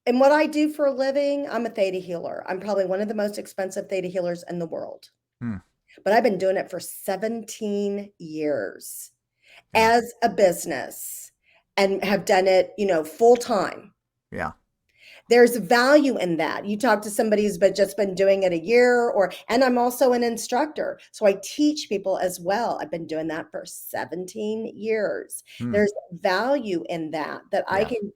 and what I do for a living, I'm a Theta healer. I'm probably one of the most expensive Theta healers in the world. Hmm. But I've been doing it for 17 years Yeah. as a business and have done it, full time. Yeah. There's value in that. You talk to somebody who's just been doing it a year and I'm also an instructor. So I teach people as well. I've been doing that for 17 years. Hmm. There's value in that I Yeah. can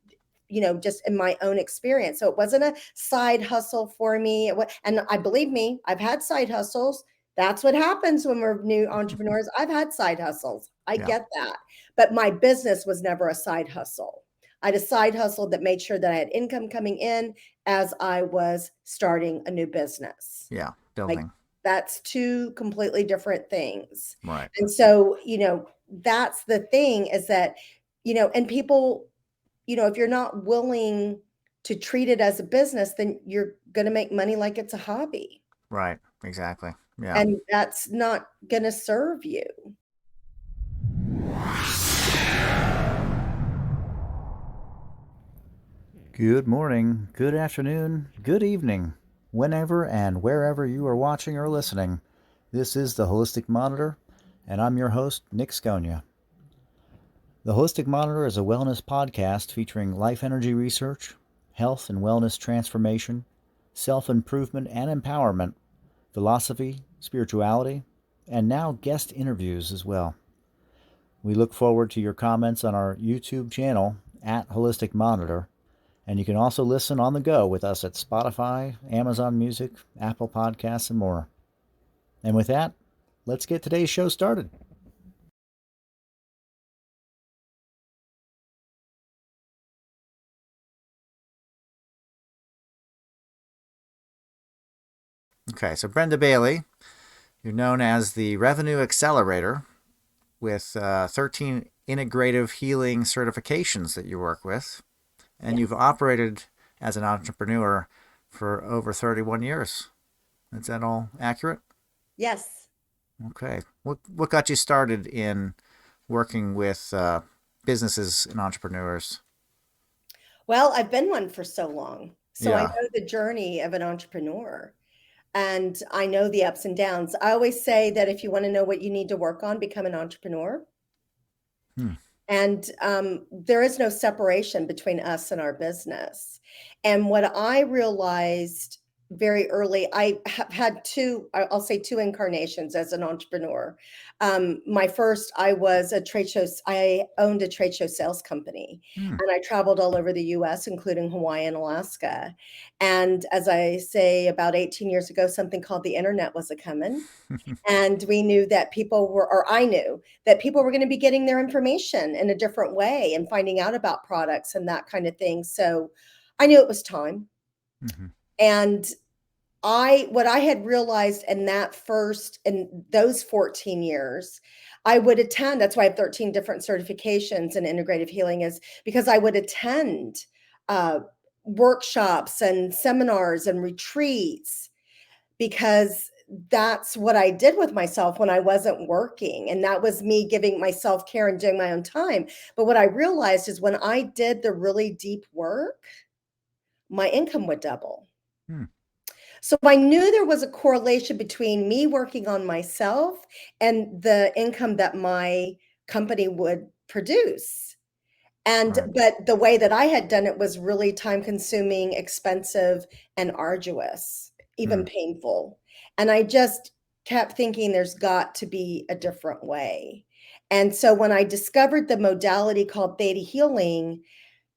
just in my own experience. So it wasn't a side hustle for me. And I believe me, I've had side hustles. That's what happens when we're new entrepreneurs. I've had side hustles. I Yeah. get that. But my business was never a side hustle. I had a side hustle that made sure that I had income coming in as I was starting a new business. Yeah. Like Building. that's two completely different things. Right. And so, that's the thing is that, and people, if you're not willing to treat it as a business, then you're going to make money like it's a hobby. Right. Exactly. Yeah. And that's not going to serve you. Good morning, good afternoon, good evening, whenever and wherever you are watching or listening. This is the Holistic Monitor, and I'm your host, Nic Scogna. The Holistic Monitor is a wellness podcast featuring life energy research, health and wellness transformation, self-improvement and empowerment, philosophy, spirituality, and now guest interviews as well. We look forward to your comments on our YouTube channel at Holistic Monitor, and you can also listen on the go with us at Spotify, Amazon Music, Apple Podcasts, and more. And with that, let's get today's show started. Okay, so Brenda Bailey, you're known as the Revenue Accelerator with 13 integrative healing certifications that you work with, and Yes. you've operated as an entrepreneur for over 31 years. Is that all accurate? Yes. Okay. What got you started in working with businesses and entrepreneurs? Well, I've been one for so long. So I Yeah. know the journey of an entrepreneur and I know the ups and downs. I always say that if you want to know what you need to work on, become an entrepreneur. Hmm. And there is no separation between us and our business. And what I realized very early, I have had I'll say two incarnations as an entrepreneur. My first, I owned a trade show sales company Hmm. and I traveled all over the US, including Hawaii and Alaska. And as I say, about 18 years ago, something called the internet was a coming. And we knew that or I knew that people were going to be getting their information in a different way and finding out about products and that kind of thing. So I knew it was time. Mm-hmm. And what I had realized in those 14 years, I would attend. That's why I have 13 different certifications in integrative healing, is because I would attend uh, workshops and seminars and retreats because that's what I did with myself when I wasn't working. And that was me giving myself care and doing my own time. But what I realized is when I did the really deep work, my income would double. Hmm. So I knew there was a correlation between me working on myself and the income that my company would produce. Right. But the way that I had done it was really time consuming, expensive, and arduous, Hmm. even painful. And I just kept thinking there's got to be a different way. And so when I discovered the modality called Theta Healing,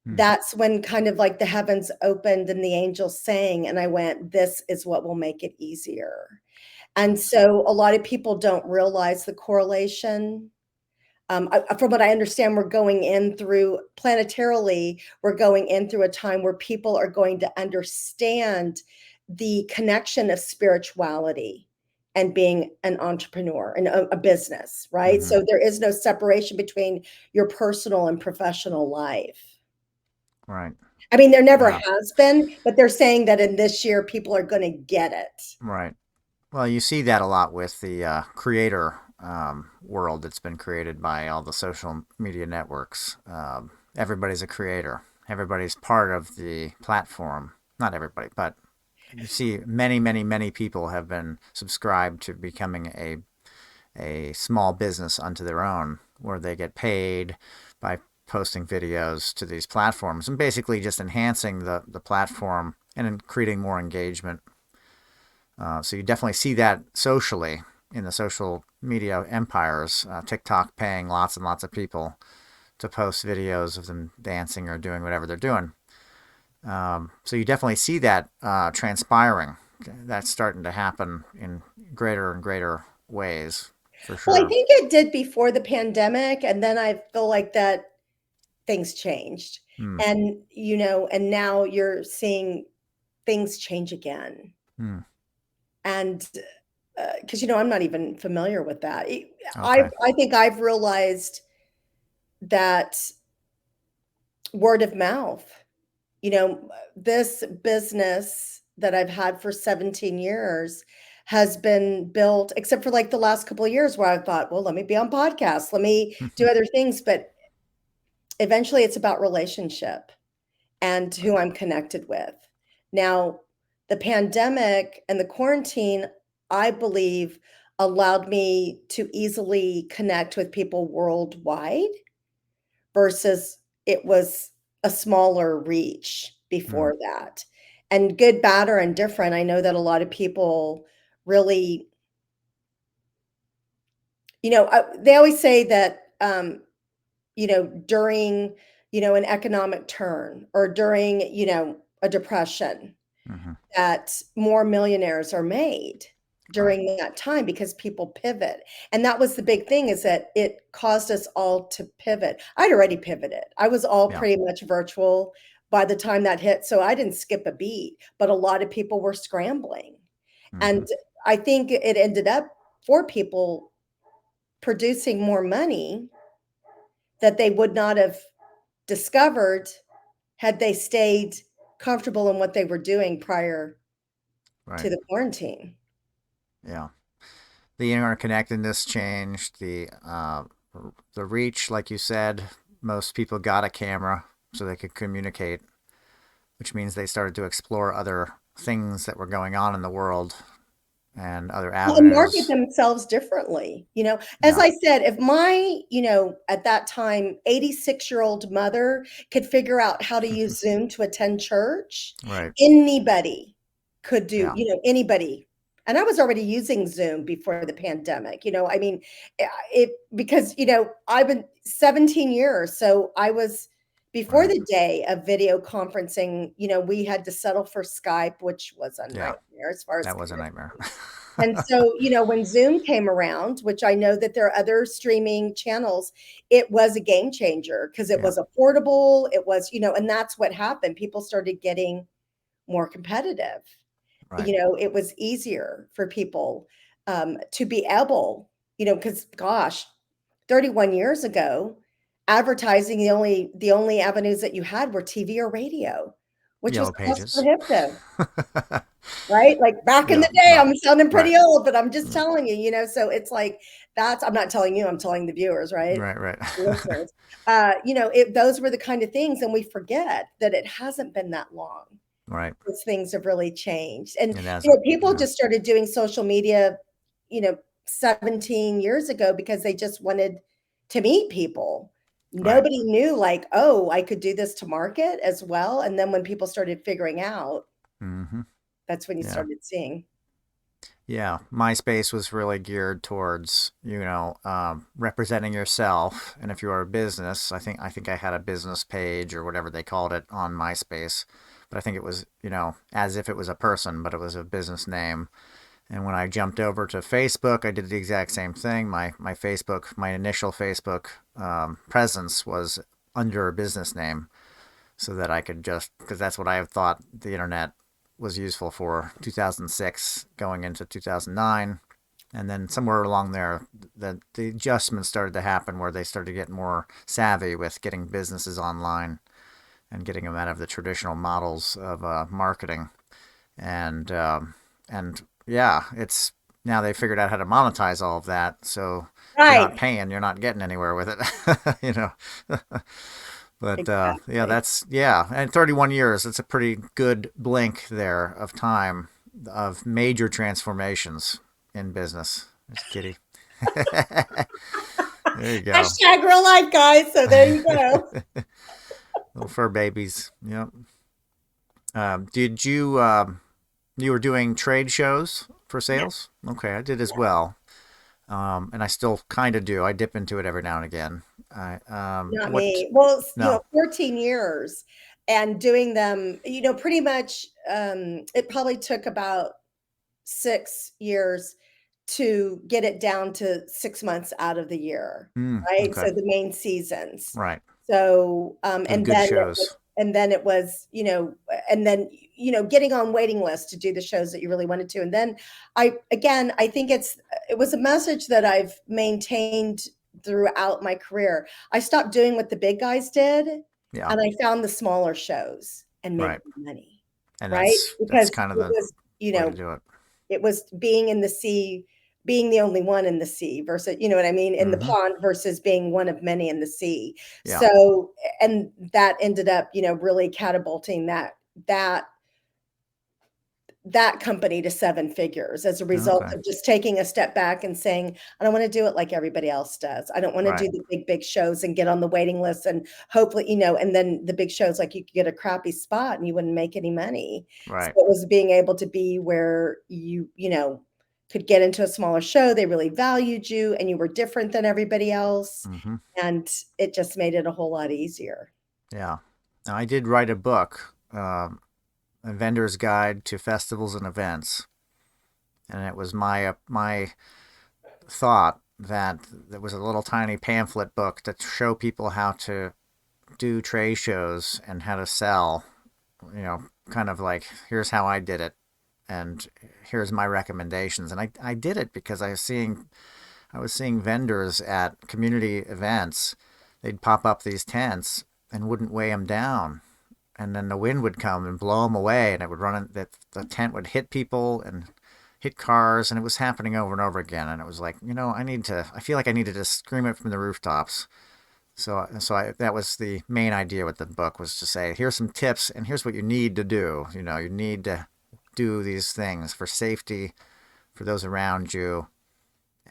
Hmm. that's when kind of like the heavens opened and the angels sang, and I went, this is what will make it easier. And Nice. so a lot of people don't realize the correlation. From what I understand, we're going in through planetarily, we're going in through a time where people are going to understand the connection of spirituality and being an entrepreneur and a business, right? Mm-hmm. So there is no separation between your personal and professional life. Right. I mean, there never Yeah. has been, but they're saying that in this year, people are going to get it. Right. Well, you see that a lot with the creator world that's been created by all the social media networks. Everybody's a creator. everybody's part of the platform. Not everybody, but you see many, many, many people have been subscribed to becoming a small business unto their own, where they get paid by posting videos to these platforms and basically just enhancing the platform and creating more engagement. So you definitely see that socially in the social media empires. TikTok paying lots and lots of people to post videos of them dancing or doing whatever they're doing. So you definitely see that transpiring. That's starting to happen in greater and greater ways, for Well, I sure. think it did before the pandemic, and then I feel like that things changed. Hmm. And now you're seeing things change again. Hmm. And because I'm not even familiar with that. Okay. I think I've realized that word of mouth, this business that I've had for 17 years has been built, except for like the last couple of years where I thought, well, let me be on podcasts, let me do other things. But eventually it's about relationship and who I'm connected with. Now, the pandemic and the quarantine, I believe, allowed me to easily connect with people worldwide versus it was a smaller reach Hmm. before that. And good, bad, or indifferent, I know that a lot of people really, they always say that, during, an economic turn or during, a depression, Hmm. that more millionaires are made Right. during that time because people pivot. And that was the big thing, is that it caused us all to pivot. I'd already pivoted. I was all Yeah. pretty much virtual by the time that hit. So I didn't skip a beat, but a lot of people were scrambling. Hmm. And I think it ended up for people producing more money that they would not have discovered had they stayed comfortable in what they were doing prior Right. to the quarantine. Yeah. The interconnectedness changed. The reach, like you said, most people got a camera so they could communicate, which means they started to explore other things that were going on in the world and other Well, and market avenues. themselves differently. As Yeah. I said, if my, at that time, 86-year-old mother could figure out how to use Zoom to attend church, Right. anybody could do, Yeah. anybody. And I was already using Zoom before the pandemic. I mean, it because, I've been 17 years. So I was before Right. the day of video conferencing, we had to settle for Skype, which was a Yeah. nightmare as far as That was a nightmare. and so, when Zoom came around, which I know that there are other streaming channels, it was a game changer because it Yeah. was affordable. It was, and that's what happened. People started getting more competitive. Right. It was easier for people to be able, because gosh, 31 years ago, advertising, the only avenues that you had were TV or radio, which was Yellow cost pages. prohibitive. Right? Like back in Yeah. the day, Well. I'm sounding Right. pretty old, but I'm just Mm. telling you, so it's like I'm not telling you, I'm telling the viewers, right? Right. Right. Listeners. Those were the kind of things, and we forget that it hasn't been that long Right. since things have really changed. And, It hasn't. people Yeah. just started doing social media, you know, 17 years ago because they just wanted to meet people. Right. Nobody knew, like, oh, I could do this to market as well. And then when people started figuring out, Mm-hmm. that's when you Yeah. started seeing. Yeah, MySpace was really geared towards, representing yourself. And if you are a business, I think I had a business page or whatever they called it on MySpace, but I think it was, as if it was a person, but it was a business name. And when I jumped over to Facebook, I did the exact same thing. My initial Facebook presence was under a business name, so that I could just, because that's what I thought the internet was useful for, 2006 going into 2009. And then somewhere along there, the adjustments started to happen where they started to get more savvy with getting businesses online and getting them out of the traditional models of marketing. And yeah, it's now they figured out how to monetize all of that. So if you're not Right. paying, you're not getting anywhere with it, you know. But yeah, Exactly. and 31 years. It's a pretty good blink there of time of major transformations in business. There's Kitty. There you go. Hashtag real life, guys. So there you go. Little fur babies. Yep. Did you you were doing trade shows for Yeah, sales? Okay, I did as yeah. well. And I still kind of do. I dip into it every now and again. I Not what? me. Well, No. 14 years and doing them, pretty much, it probably took about 6 years to get it down to 6 months out of the year, right? Okay. So the main seasons. Right. So, So the good shows. then it was, and then, getting on waiting lists to do the shows that you really wanted to. And then I think it was a message that I've maintained throughout my career. I stopped doing what the big guys did, Yeah. and I found the smaller shows and made Right. money, And right? that's Because kind of it the was, way to do it. it was being in the sea, being the only one in the sea versus, you know what I mean, in the Mm-hmm. pond versus being one of many in the sea. Yeah. So, and that ended up, really catapulting that that company to seven figures as a result Okay. of just taking a step back and saying, I don't want to do it like everybody else does. I don't want to Right. do the big shows and get on the waiting list and hopefully, and then the big shows, like you could get a crappy spot and you wouldn't make any money. So Right. it was being able to be where could get into a smaller show. They really valued you and you were different than everybody else. Mm-hmm. And it just made it a whole lot easier. Yeah. Now, I did write a book, A Vendor's Guide to Festivals and Events, and it was my thought that there was a little tiny pamphlet book to show people how to do trade shows and how to sell. Kind of like, here's how I did it, and here's my recommendations. And I did it because I was seeing vendors at community events. They'd pop up these tents and wouldn't weigh them down, and then the wind would come and blow them away, and it would run. That the tent would hit people and hit cars, and it was happening over and over again. And it was like, I feel like I needed to scream it from the rooftops. That was the main idea with the book, was to say, here's some tips, and here's what you need to do. You need to do these things for safety, for those around you,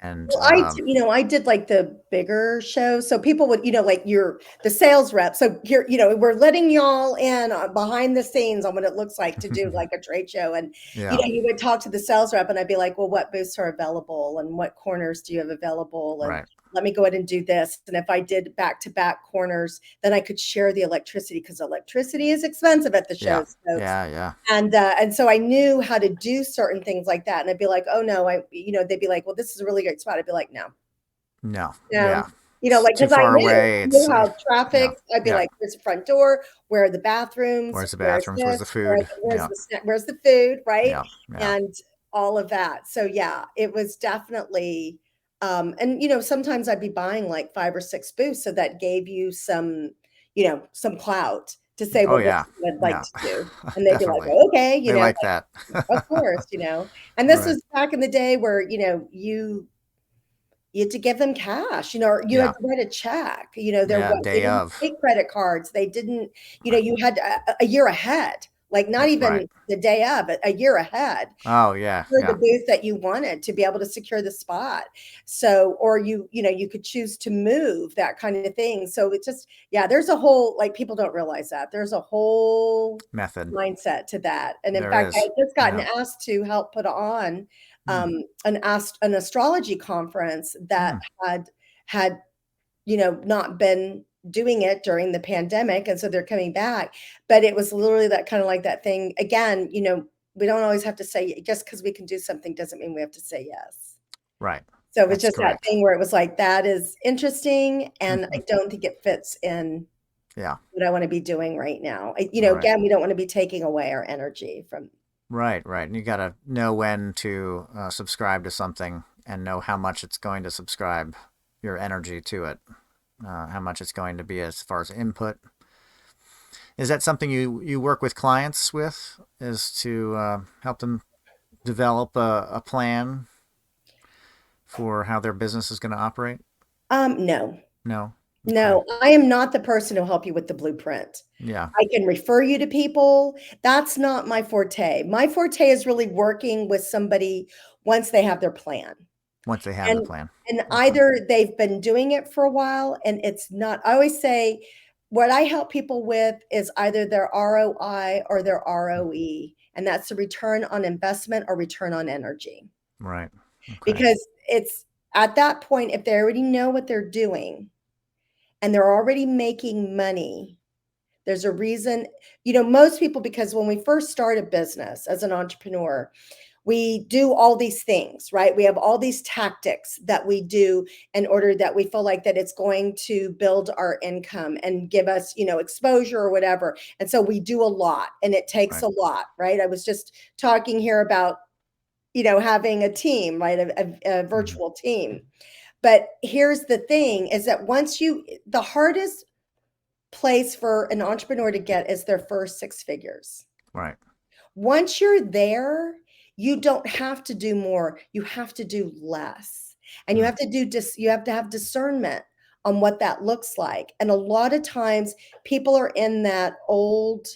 and Well, I did like the bigger shows. So people would, like the sales rep. So here, we're letting y'all in behind the scenes on what it looks like to do like a trade show. And, yeah, you would talk to the sales rep and I'd be like, well, what booths are available and what corners do you have available? And right, let me go ahead and do this. And if I did back to back corners, then I could share the electricity because electricity is expensive at the yeah, shows, folks. yeah, yeah, And so I knew how to do certain things like that. And I'd be like, oh no, they'd be like, well, this is a really great spot. I'd be like, no, no, no, yeah, it's like too because I far knew away. knew It's how yeah, traffic. I'd be yeah. like, where's the front door? Where are the bathrooms? Where's the Where's bathrooms? Where's the this? food? Yeah, Where's the food? Right, yeah, yeah. and all of that. So yeah, it was definitely. And sometimes I'd be buying like 5 or 6 booths, so that gave you some clout to say, Oh well, this yeah, is what I'd like yeah, to do, and they'd be like, definitely. oh, okay, They like that. of course, and this Right. was back in the day where, you had to give them cash, or you had Yeah. to write a check. Yeah. They Day didn't of. take credit cards. They didn't, Right. you had a year ahead, like not Right. even the day of, but a year ahead Oh yeah. for the Yeah. booth that you wanted to be able to secure the spot. So, or you could choose to move, that kind of thing. So it just, yeah, there's a whole, like, people don't realize that there's a whole Method. mindset to that. And in There fact, I is. had just gotten Yeah. asked to help put on Hmm. an astrology conference that Hmm. had not been doing it during the pandemic, and so they're coming back. But it was literally that kind of like that thing again, we don't always have to say, just because we can do something doesn't mean we have to say yes. Right. So it's That's just that correct. thing where it was like, that is interesting, and Hmm. I don't think it fits in Yeah. what I want to be doing right now. Right. Again, we don't want to be taking away our energy from. Right. Right. And you got to know when to subscribe to something and know how much it's going to subscribe your energy to it. How much it's going to be as far as input. Is that something you work with clients with? Is to help them develop a plan for how their business is going to operate? No. No. Okay. No, I am not the person who'll help you with the blueprint. Yeah. I can refer you to people. That's not my forte. My forte is really working with somebody once they have their plan. Once they have the And plan. and Okay. either they've been doing it for a while and it's not, I always say what I help people with is either their ROI or their ROE, and that's the return on investment or return on energy. Right. Okay. Because it's at that point, if they already know what they're doing and they're already making money, there's a reason, most people, because when we first start a business as an entrepreneur, we do all these things, right? We have all these tactics that we do in order that we feel like that it's going to build our income and give us, exposure or whatever. And so we do a lot and it takes Right. a lot, right? I was just talking here about, having a team, right? A Mhm. virtual team. But here's the thing is that the hardest place for an entrepreneur to get is their first six figures. Right. Once you're there, you don't have to do more. You have to do less. And you Hmm. have to you have to have discernment on what that looks like. And a lot of times people are in that old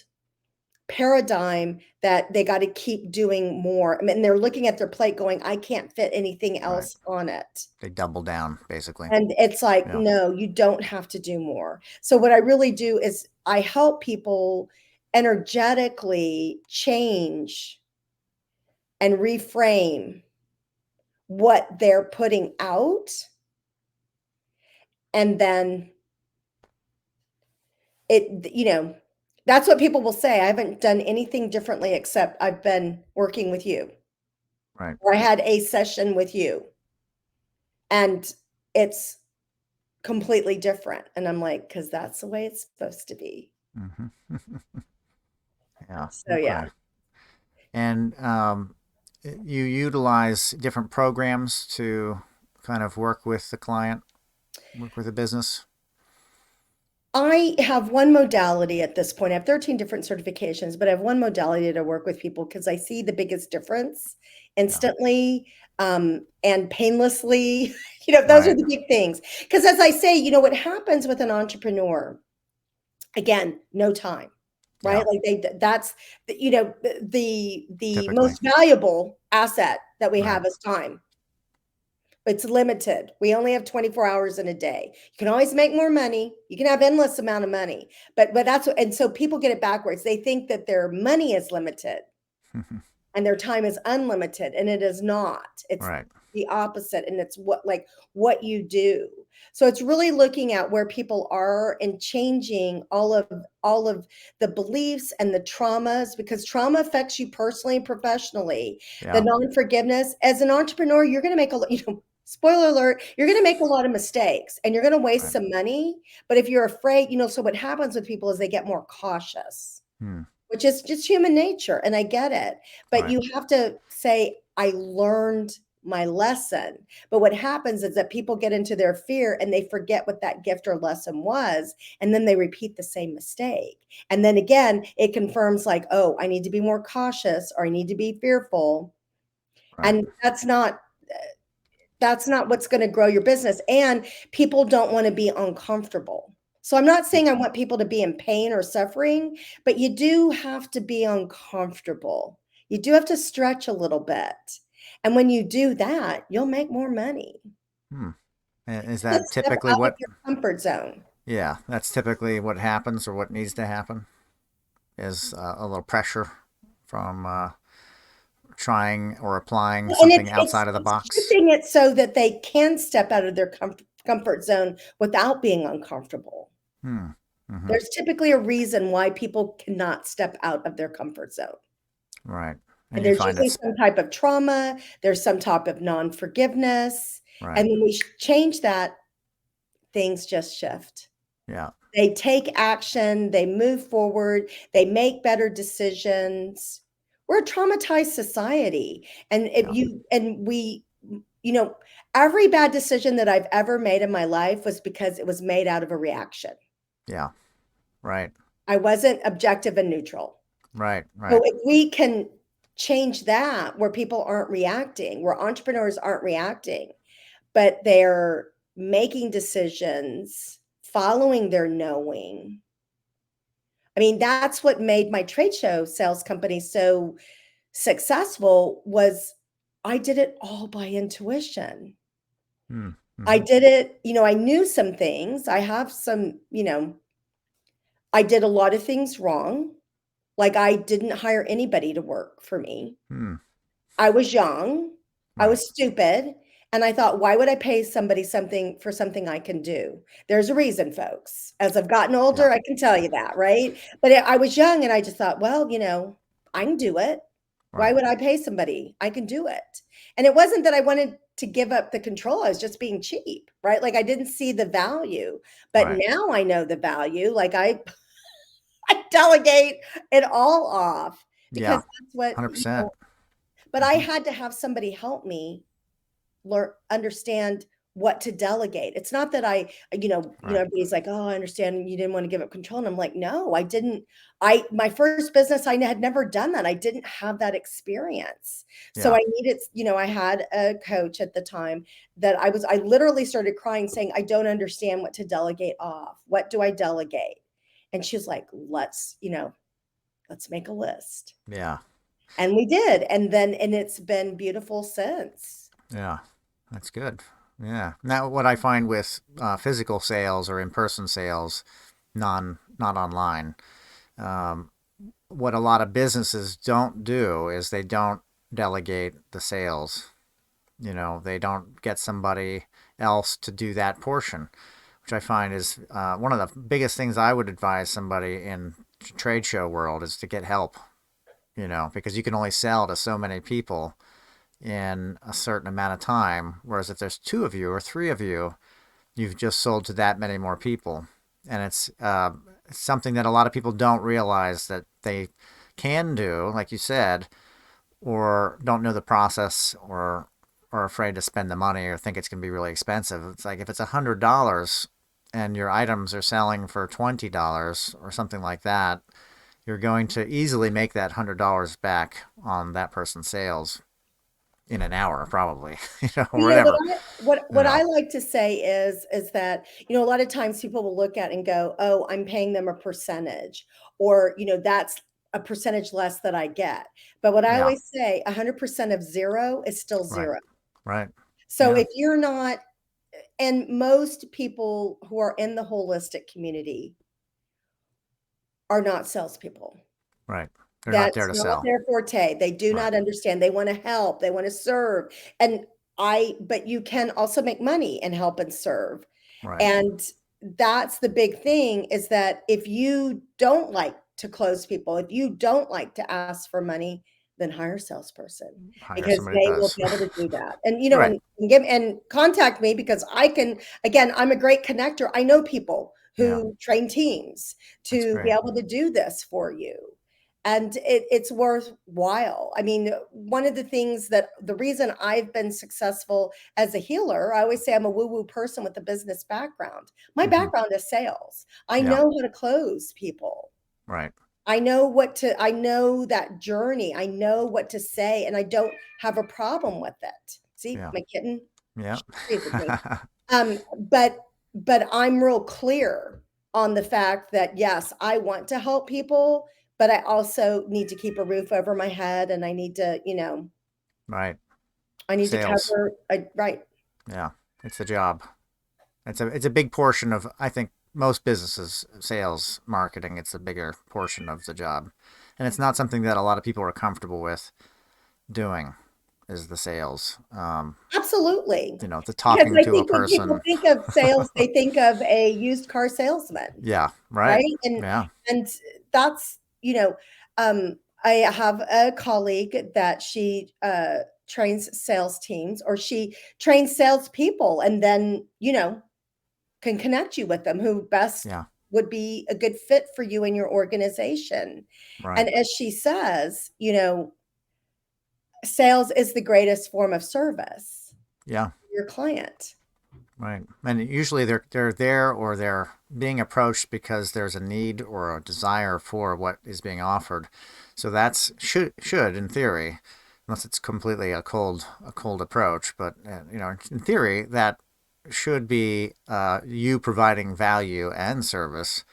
paradigm that they got to keep doing more. I mean, they're looking at their plate going, I can't fit anything Right. else on it. They double down, basically. And it's like, Yeah. no, you don't have to do more. So what I really do is I help people energetically change and reframe what they're putting out. And then that's what people will say. I haven't done anything differently except I've been working with you, Right. or I had a session with you. And it's completely different. And I'm like, because that's the way it's supposed to be. Hmm. Yeah. So yeah. Okay. And you utilize different programs to kind of work with the client, work with the business. I have one modality at this point. I have 13 different certifications, but I have one modality to work with people because I see the biggest difference Yeah. instantly, and painlessly. Those are Right. the big things. Because as I say, what happens with an entrepreneur, again, no time, Yeah. right? Like that's the Typically. most valuable asset that we Right. have is time. It's limited. We only have 24 hours in a day. You can always make more money. You can have endless amount of money. But that's what, and so people get it backwards. They think that their money is limited and their time is unlimited, and it is not. It's Right. the opposite, and it's what you do. So it's really looking at where people are and changing all of the beliefs and the traumas, because trauma affects you personally and professionally. The Yeah. non-forgiveness, as an entrepreneur, you're going to make spoiler alert, you're going to make a lot of mistakes and you're going to waste Right. some money. But if you're afraid, so what happens with people is they get more cautious, Hmm. which is just human nature. And I get it. But Right. you have to say, I learned my lesson. But what happens is that people get into their fear and they forget what that gift or lesson was. And then they repeat the same mistake. And then again, it confirms like, oh, I need to be more cautious or I need to be fearful. Right. And that's not what's going to grow your business. And people don't want to be uncomfortable. So I'm not saying I want people to be in pain or suffering, but you do have to be uncomfortable. You do have to stretch a little bit. And when you do that, you'll make more money. Hmm. Is Just that step typically out of what? your comfort zone. Yeah, that's typically what happens or what needs to happen is a little pressure from trying or applying And something it's outside of the it's box. shifting it so that they can step out of their comfort zone without being uncomfortable. Hmm. Hmm. There's typically a reason why people cannot step out of their comfort zone. Right. And And you there's find usually that's some type of trauma, there's some type of non-forgiveness, right. and when we change that, things just shift. Yeah. They take action, they move forward, they make better decisions. We're a traumatized society, and if Yeah. you and we you know, every bad decision that I've ever made in my life was because it was made out of a reaction. Yeah. Right. I wasn't objective and neutral. Right. So Right. if we can change that where people aren't reacting, where entrepreneurs aren't reacting, but they're making decisions following their knowing. I mean, that's what made my trade show sales company so successful was I did it all by intuition. I Mm-hmm. did it, I knew some things. I have some, I did a lot of things wrong. Like I didn't hire anybody to work for me. Mm. I was young, I Right. was stupid, and I thought, why would I pay somebody something for something I can do? There's a reason, folks. As I've gotten Yeah. older, I can tell you that, right? But I was young and I just thought, well, I can do it. Why Right. would I pay somebody? I can do it. And it wasn't that I wanted to give up the control. I was just being cheap, right? Like I didn't see the value. But Right. now I know the value. Like I I delegate it all off because Yeah. that's what, 100%. but I Mm-hmm. had to have somebody help me learn, understand what to delegate. It's not that Right. everybody's like, oh, I understand you didn't want to give up control. And I'm like, no, I didn't. My first business, I had never done that. I didn't have that experience. So Yeah. I needed, I had a coach at the time that I literally started crying saying, I don't understand what to delegate off. What do I delegate? And she's like, let's make a list. Yeah. And we did. And it's been beautiful since. Yeah. That's good. Yeah. Now, what I find with physical sales or in-person sales, not online, um, what a lot of businesses don't do is they don't delegate the sales. They don't get somebody else to do that portion, which I find is one of the biggest things I would advise somebody in trade show world is to get help. Because you can only sell to so many people in a certain amount of time. Whereas if there's two of you or three of you, you've just sold to that many more people. And it's something that a lot of people don't realize that they can do, like you said, or don't know the process or are afraid to spend the money or think it's going to be really expensive. It's like if it's $100 and your items are selling for $20 or something like that, you're going to easily make that $100 back on that person's sales in an hour, probably, or You know what whatever. I what You what I know, like to say is that, a lot of times people will look at and go, "Oh, I'm paying them a percentage," or, that's a percentage less that I get. But what I yeah, always say, 100% of 0 is still right, 0. right, So yeah, if you're not, and most people who are in the holistic community are not salespeople. right. They're not there That's to not sell. their forte. They do Right, not understand. They wanna help, they wanna serve, and but you can also make money and help and serve, right. and that's the big thing is that if you don't like to close people, if you don't like to ask for money, then hire a salesperson Hire because somebody that they will does. be able to do that, and, Right. and contact me because I can again, I'm a great connector. I know people Yeah, who train teams that's to be great. able to do this for you. And it's worthwhile. I mean, one of the things that the reason I've been successful as a healer, I always say I'm a woo-woo person with a business background. My Hmm. background is sales. I Yeah, know how to close people. right. I know that journey. I know what to say, and I don't have a problem with it. See, Yeah, my kitten, yeah. she agrees with me. Um, but I'm real clear on the fact that yes, I want to help people, but I also need to keep a roof over my head and I need to, Right. I need to Sales. cover right. Yeah, it's the job. It's a big portion of, I think, most businesses, sales, marketing. It's a bigger portion of the job, and it's not something that a lot of people are comfortable with doing. Is the sales, Absolutely. the Because talking I to a think when people person. think of sales, they think of a used car salesman. Yeah, right. Right? Yeah, And that's, I have a colleague that she, trains sales teams or she trains salespeople and then, can connect you with them who best yeah, would be a good fit for you and your organization. right. And as she says, sales is the greatest form of service Yeah, to your client. right. And usually they're there or they're being approached because there's a need or a desire for what is being offered. So that's should in theory, unless it's completely a cold approach, but in theory that should be you providing value and service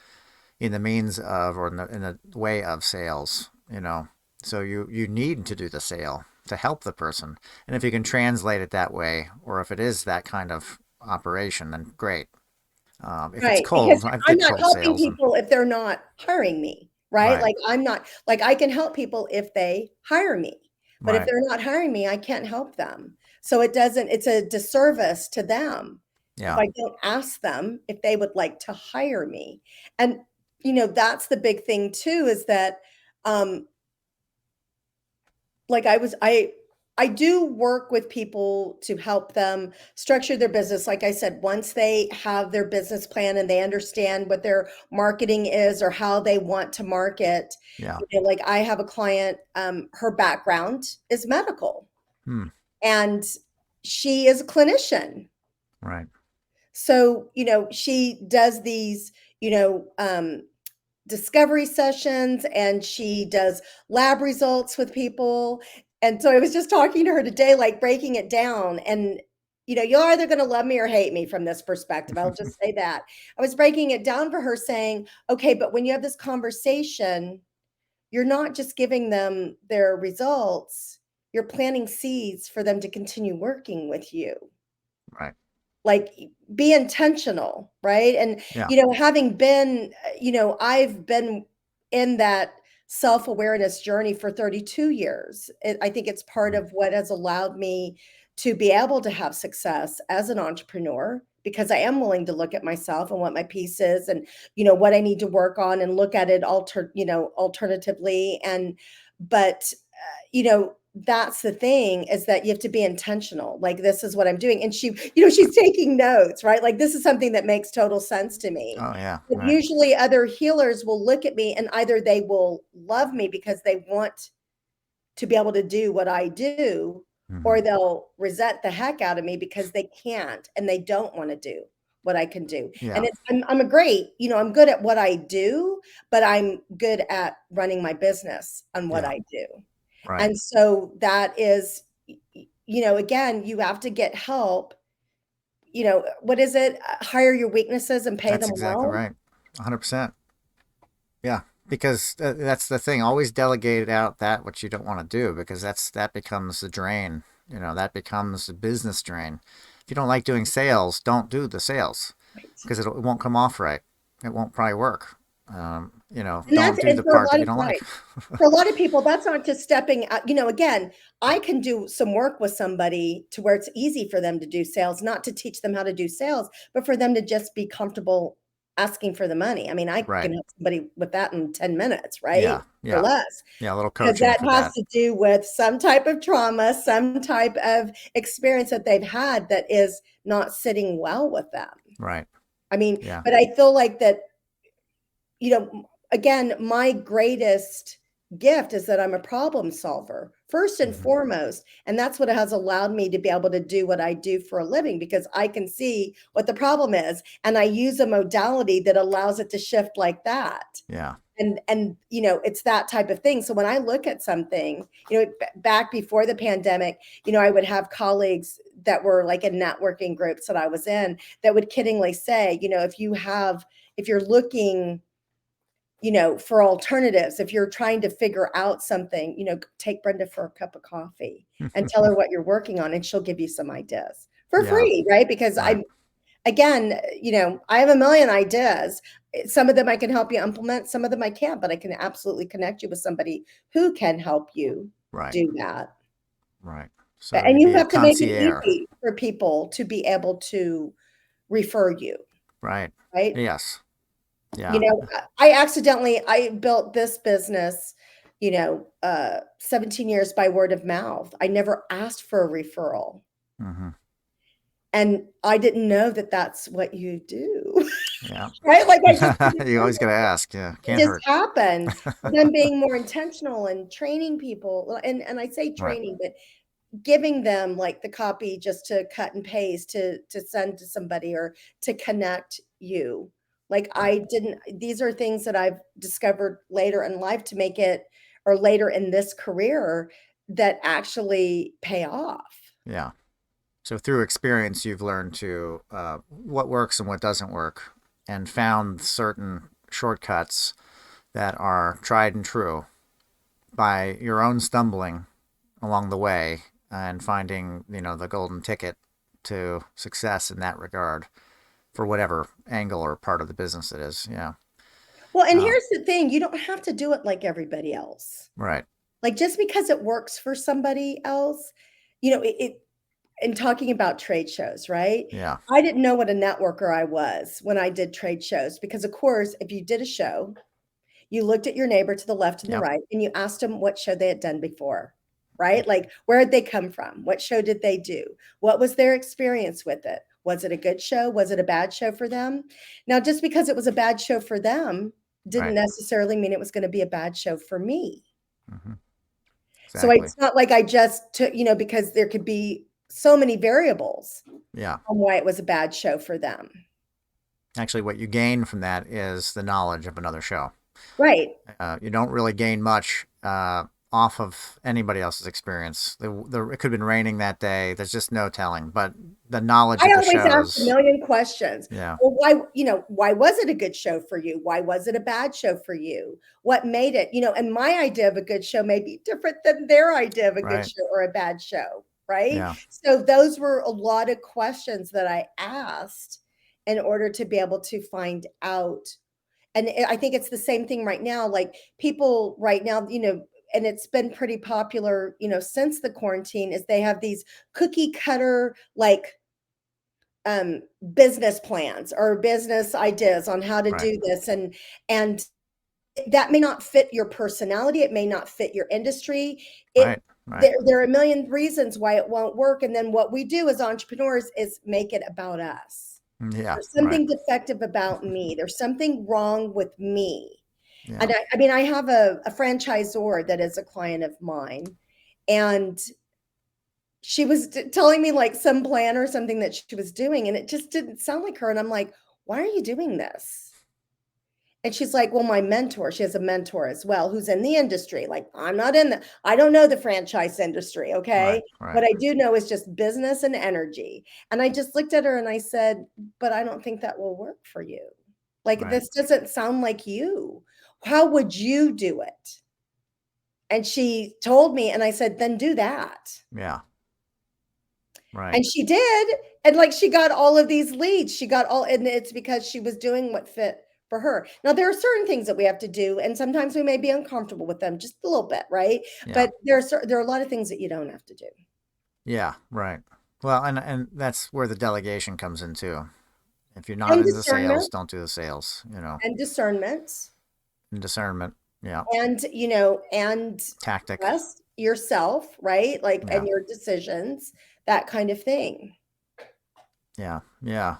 in the means of, or in the way of sales, you know. So you need to do the sale to help the person. And if you can translate it that way, or if it is that kind of operation, then great. If it's Right, because cold, I I'm did not cold helping sales, and people if they're not hiring me, right? right, Like, I'm not like, I can help people if they hire me, but if right, they're not hiring me, I can't help them. So it's a disservice to them if yeah, I don't ask them if they would like to hire me. And, that's the big thing too, is that, um, like I do work with people to help them structure their business. Like I said, once they have their business plan and they understand what their marketing is or how they want to market, yeah, like I have a client, her background is medical hmm, and she is a clinician. right, So, she does these, discovery sessions and she does lab results with people. And so I was just talking to her today, like breaking it down. And, you're either going to love me or hate me from this perspective. I'll just say that. I was breaking it down for her saying, okay, but when you have this conversation, you're not just giving them their results, you're planting seeds for them to continue working with you. right, Like, be intentional, right? And yeah, having been, I've been in that self-awareness journey for 32 years. I think it's part mhm, of what has allowed me to be able to have success as an entrepreneur, because I am willing to look at myself and what my piece is, and what I need to work on, and look at it alternatively. And but that's the thing, is that you have to be intentional. Like, this is what I'm doing. And she's taking notes, right? Like, this is something that makes total sense to me. oh yeah, But right, usually other healers will look at me and either they will love me because they want to be able to do what I do, hmm, or they'll resent the heck out of me because they can't and they don't want to do what I can do. And yeah, I'm a great, I'm good at what I do, but I'm good at running my business on what yeah, I do. right. And so that is, again, you have to get help. What is it? Hire your weaknesses and pay That's them exactly well. right. 100%. Yeah, because that's the thing. Always delegate out that what you don't want to do, because that becomes the drain. You know, that becomes the business drain. If you don't like doing sales, don't do the sales, Right. because it won't come off right. It won't probably work. You know, And don't do and the for a part that lot you of, don't like. right. For a lot of people, that's not just stepping out. Again, I can do some work with somebody to where it's easy for them to do sales, not to teach them how to do sales, but for them to just be comfortable asking for the money. I mean, I Right. can help somebody with that in 10 minutes, right? Yeah. Or Yeah. less. Yeah. A little Because coaching that for has that. to do with some type of trauma, some type of experience that they've had that is not sitting well with them. Right. I mean, Yeah. but I feel like that, again, my greatest gift is that I'm a problem solver, first and Hmm. foremost. And that's what has allowed me to be able to do what I do for a living, because I can see what the problem is. And I use a modality that allows it to shift like that. Yeah. And it's that type of thing. So when I look at something, back before the pandemic, I would have colleagues that were like in networking groups that I was in that would kiddingly say, if you're looking, for alternatives, if you're trying to figure out something, take Brenda for a cup of coffee and tell her what you're working on, and she'll give you some ideas for Yeah. free, right? Because Right. again, I have a million ideas. Some of them I can help you implement, some of them I can't, but I can absolutely connect you with somebody who can help you Right. do that. Right. So And you you be a have to make it concierge. easy for people to be able to refer you, Right. right? Yes. You Yeah. know, I built this business, 17 years by word of mouth. I never asked for a referral. Hmm. And I didn't know that that's what you do, Yeah. right? Like, I just didn't You know always got to that. ask. Yeah. It Can't just hurt. happened. Them being more intentional and training people. Well, and I say Right. training, but giving them like the copy just to cut and paste to send to somebody or to connect you. Like, Right. I didn't, these are things that I've discovered later in life to make it, or later in this career, that actually pay off. Yeah. So through experience, you've learned to what works and what doesn't work, and found certain shortcuts that are tried and true by your own stumbling along the way and finding, the golden ticket to success in that regard for whatever angle or part of the business it is. Yeah. Well, and Um, here's the thing, you don't have to do it like everybody else. right. Like just because it works for somebody else, it in talking about trade shows, right? Yeah. I didn't know what a networker I was when I did trade shows because, of course, if you did a show, you looked at your neighbor to the left and the Yep. right, and you asked them what show they had done before, right? Like, where did they come from? What show did they do? What was their experience with it? Was it a good show? Was it a bad show for them? Now, just because it was a bad show for them didn't Right. necessarily mean it was going to be a bad show for me. Hmm. So Exactly. it's not like I just took, because there could be so many variables Yeah. on why it was a bad show for them. Actually, what you gain from that is the knowledge of another show. Right. You don't really gain much off of anybody else's experience. It could have been raining that day. There's just no telling. But the knowledge I of the always ask a shows, million questions. yeah, Well, why was it a good show for you? Why was it a bad show for you? What made it, and my idea of a good show may be different than their idea of a good right, show or a bad show, right? yeah, So those were a lot of questions that I asked in order to be able to find out. And I think it's the same thing right now. Like people right now, and it's been pretty popular, since the quarantine, is they have these cookie cutter like business plans or business ideas on how to right, do this, and that may not fit your personality, it may not fit your industry. it right, right, there are a million reasons why it won't work, and then what we do as entrepreneurs is make it about us. yeah, There's right, something defective about me, there's something wrong with me. yeah, And I mean, I have a franchisor that is a client of mine, and she was telling me like some plan or something that she was doing, and it just didn't sound like her. And I'm like, why are you doing this? And she's like, well, my mentor, she has a mentor as well who's in the industry. Like, I'm not in I don't know the franchise industry. right, Okay. right, What I do know is just business and energy. And I just looked at her and I said, but I don't think that will work for you. Like, right, this doesn't sound like you. How would you do it? And she told me, and I said, then do that. yeah, right, And she did. And like she got all of these leads. She got all, and it's because she was doing what fit for her. Now, there are certain things that we have to do, and sometimes we may be uncomfortable with them just a little bit, right? yeah, But there are a lot of things that you don't have to do. yeah, right. Well, and that's where the delegation comes in too. If you're not And into the sales, discernment, don't do the sales. and discernment, And discernment, yeah, and and tactic, trust yourself, right? Like, yeah. and your decisions, that kind of thing. Yeah, yeah.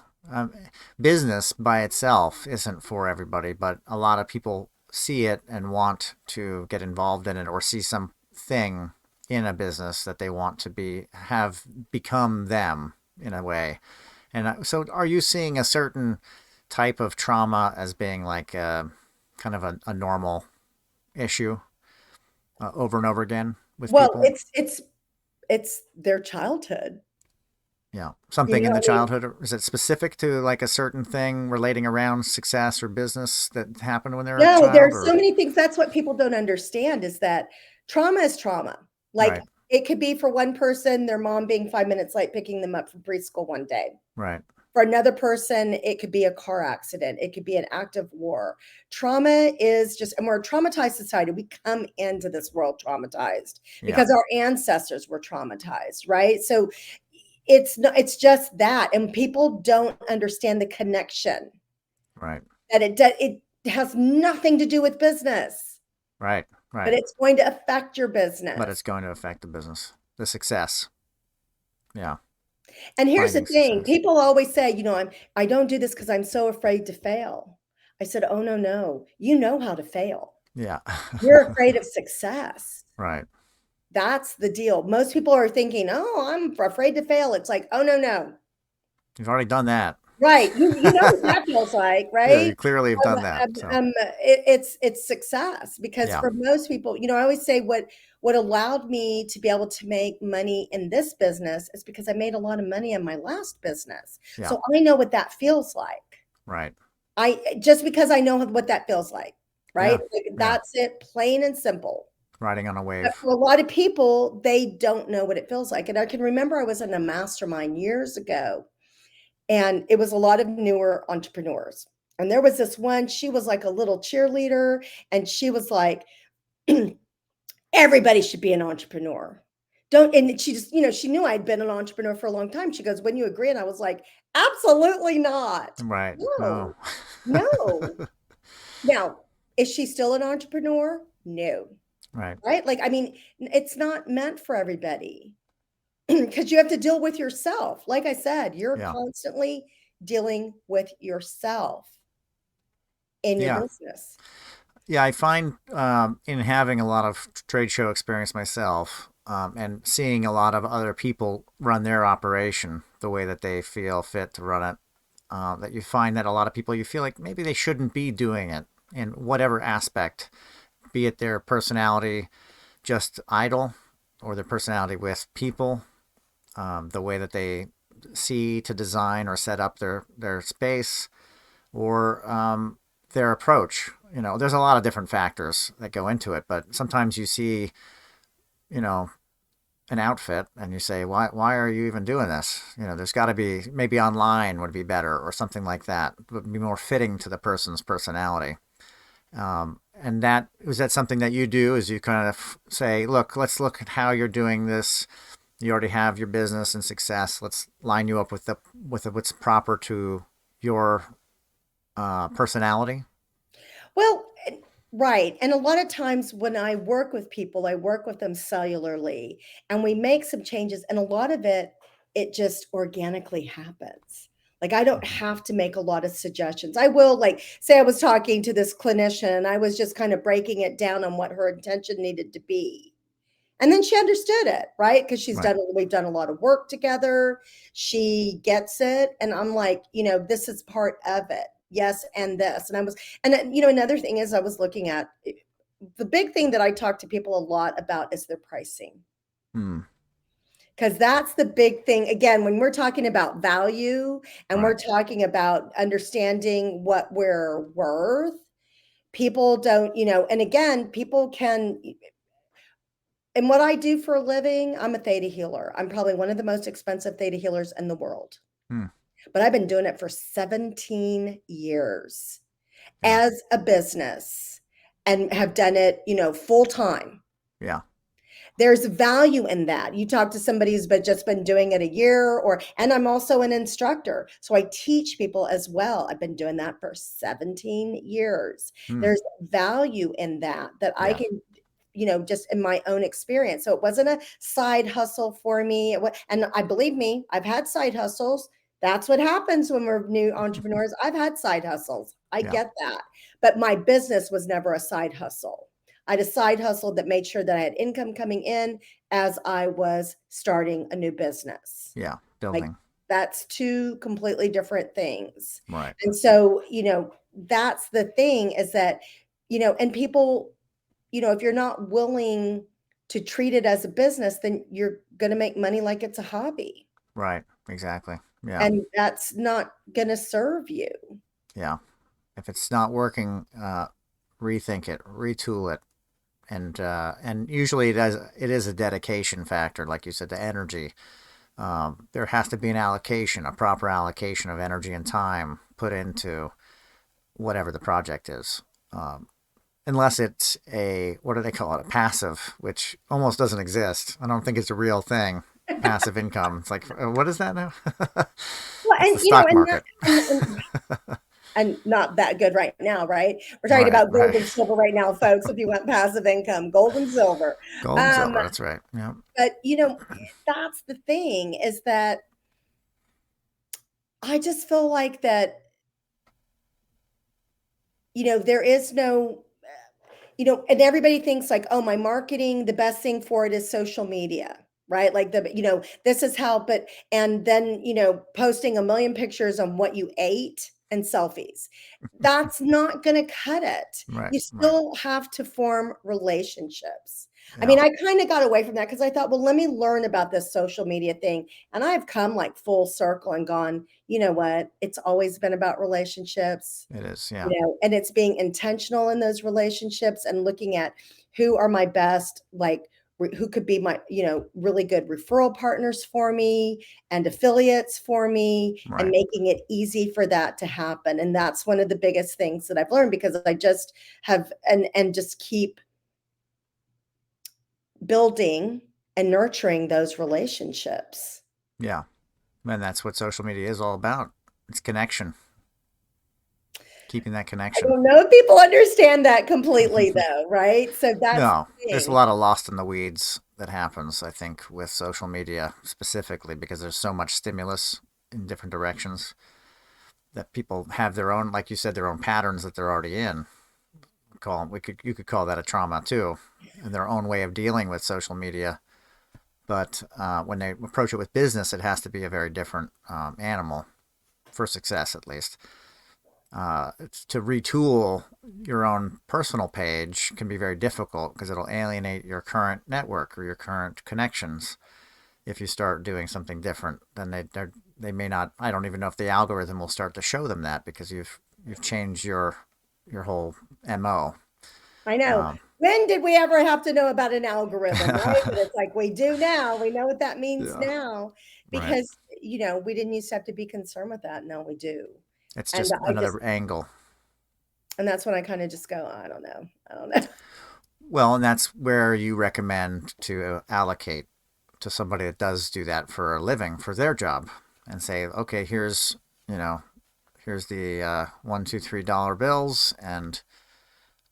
Business by itself isn't for everybody, but a lot of people see it and want to get involved in it or see something in a business that they want to have become them in a way. And so, are you seeing a certain type of trauma as being like kind of a normal issue over and over again with Well, people? it's their childhood. Yeah. Something in I the mean, childhood, or is it specific to like a certain thing relating around success or business that happened when they were a no, child there's so or? many things. That's what people don't understand is that trauma is trauma. Like Right. it could be for one person, their mom being 5 minutes late picking them up from preschool one day. Right. For another person, it could be a car accident. It could be an act of war. Trauma is just, and we're a traumatized society. We come into this world traumatized Yeah. because our ancestors were traumatized, right? So it's just that. And people don't understand the connection Right. that it has nothing to do with business, Right. but Right. it's going to affect your But business. it's going to affect the business, the success. Yeah. And here's the Finding thing, success. people always say, I don't do this because I'm so afraid to fail. I said, oh, no, no, you know how to fail. Yeah. You're afraid of success. Right. That's the deal. Most people are thinking, oh, I'm afraid to fail. It's like, oh, no, no. You've already done that. Right. You know what that feels like, Yeah, right? you clearly have done that. So It's success because yeah, for most people, I always say what allowed me to be able to make money in this business is because I made a lot of money in my last business. yeah, So I know what that feels like. right. I just because I know what that feels like, Yeah, right? Like, yeah. that's it, plain and simple. Riding on a But wave. for a lot of people, they don't know what it feels like. And I can remember I was in a mastermind years ago, and it was a lot of newer entrepreneurs. And there was this one, she was like a little cheerleader, and she was like, everybody should be an entrepreneur. Don't, and she just, she knew I'd been an entrepreneur for a long time. She goes, when you agree? And I was like, absolutely not. Right. Oh. No, no. Now, is she still an entrepreneur? No. Right. Right? Like, I mean, it's not meant for everybody because you have to deal with yourself. Like I said, you're Yeah. constantly dealing with yourself in your Yeah. business. Yeah, I find in having a lot of trade show experience myself, and seeing a lot of other people run their operation the way that they feel fit to run it, that you find that a lot of people, you feel like maybe they shouldn't be doing it in whatever aspect, be it their personality just idle, or their personality with people, the way that they see to design or set up their space, or their approach. There's a lot of different factors that go into it, but sometimes you see, you know, an outfit and you say, why are you even doing this? There's got to be, maybe online would be better or something like that, would be more fitting to the person's personality. And that, is that something that you do? Is you kind of say, look, let's look at how you're doing this. You already have your business and success. Let's line you up with what's proper to your personality. Well, right. And a lot of times when I work with people, I work with them cellularly and we make some changes. And a lot of it just organically happens. Like I don't Mm-hmm. have to make a lot of suggestions. I will, like, say I was talking to this clinician and I was just kind of breaking it down on what her intention needed to be. And then she understood it, right? Because Right. we've done a lot of work together. She gets it. And I'm like, this is part of it. Yes. And this. And then, another thing is I was looking at the big thing that I talk to people a lot about is their pricing. Hmm. Because that's the big thing. Again, when we're talking about value and Right. we're talking about understanding what we're worth, people don't, and again, people can, and what I do for a living, I'm a theta healer. I'm probably one of the most expensive theta healers in the world. Hmm. But I've been doing it for 17 years Yeah. as a business and have done it, full time. Yeah. There's value in that. You talk to somebody who's just been doing it a year and I'm also an instructor. So I teach people as well. I've been doing that for 17 years. Hmm. There's value in that I Yeah. can just in my own experience. So it wasn't a side hustle for me. And I believe me, I've had side hustles. That's what happens when we're new entrepreneurs. I've had side hustles. I Yeah. get that. But my business was never a side hustle. I had a side hustle that made sure that I had income coming in as I was starting a new business. Yeah. Like Building. that's two completely different things. Right. And so, that's the thing is that, and people, if you're not willing to treat it as a business, then you're going to make money like it's a hobby. Right. Exactly. Yeah. And that's not going to serve you. Yeah. If it's not working, rethink it, retool it, and usually it is a dedication factor, like you said, the energy. There has to be an allocation, a proper allocation of energy and time put into whatever the project is. Unless it's a, what do they call it, a passive, which almost doesn't exist. I don't think it's a real thing. Passive income. It's like, what is that now? Well, It's and the stock and that market. and not that good right now, right? We're talking Right, about gold right. and silver right now, folks. If you want passive income, gold and silver. Gold and Um, silver. That's right. Yeah. but that's the thing is that I just feel like that, there is no, and everybody thinks like, oh, my marketing, the best thing for it is social media. right? Like this is how, and then, posting a million pictures on what you ate and selfies. That's not going to cut it. Right. You Right. still have to form relationships. I Yeah. mean, I kind of got away from that because I thought, well, let me learn about this social media thing. And I've come like full circle and gone, you know what? It's always been about relationships, It is. Yeah. and it's being intentional in those relationships and looking at who are my best, like who could be my, really good referral partners for me and affiliates for me, and Right. making it easy for that to happen. And that's one of the biggest things that I've learned, because I just have, and just keep building and nurturing those relationships. Yeah. And that's what social media is all about. It's connection, keeping that I connection. don't know if people understand that completely though, right? So that's No, the there's a thing. lot of lost in the weeds that happens, I think, with social media specifically because there's so much stimulus in different directions that people have their own, like you said, their own patterns that they're already in. You could call that a trauma too, and their own way of dealing with social media. But when they approach it with business, it has to be a very different animal for success, at least. To retool your own personal page can be very difficult because it'll alienate your current network or your current connections. If you start doing something different, then they may not. I don't even know if the algorithm will start to show them that because you've changed your whole mo. I know. Um, When did we ever have to know about an algorithm, right? But it's like we do now. We know what that means yeah, now, right. because, we didn't used to have to be concerned with that. Now we do. It's And just another angle. that's when I kind of just go, I don't know. I don't know. Well, and that's where you recommend to allocate to somebody that does do that for a living for their job, and say, okay, you know, here's the $1, $2, $3 bills, and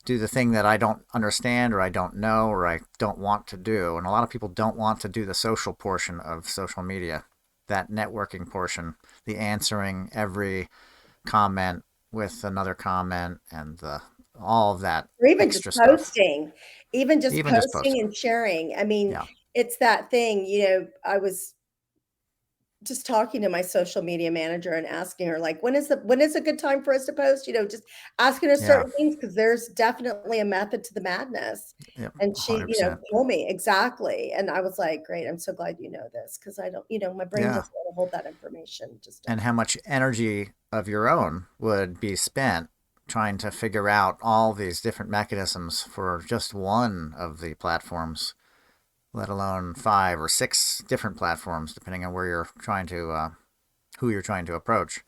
do the thing that I don't understand or I don't know or I don't want to do. And a lot of people don't want to do the social portion of social media, that networking portion, the answering every comment with another comment and all of that Or even just extra stuff. posting, even just Even just posting posting. and sharing. I mean, Yeah. it's that thing, I was just talking to my social media manager and asking her, like, when is a good time for us to post, just asking her Yeah. certain things, because there's definitely a method to the madness. Yep. And she, 100%. told me exactly, and I was like, great, I'm so glad you know this, because I don't, my brain Yeah. doesn't want to hold that information, just And doesn't. how much energy of your own would be spent trying to figure out all these different mechanisms for just one of the platforms, let alone 5 or 6 different platforms, depending on where you're trying to, who you're trying to approach.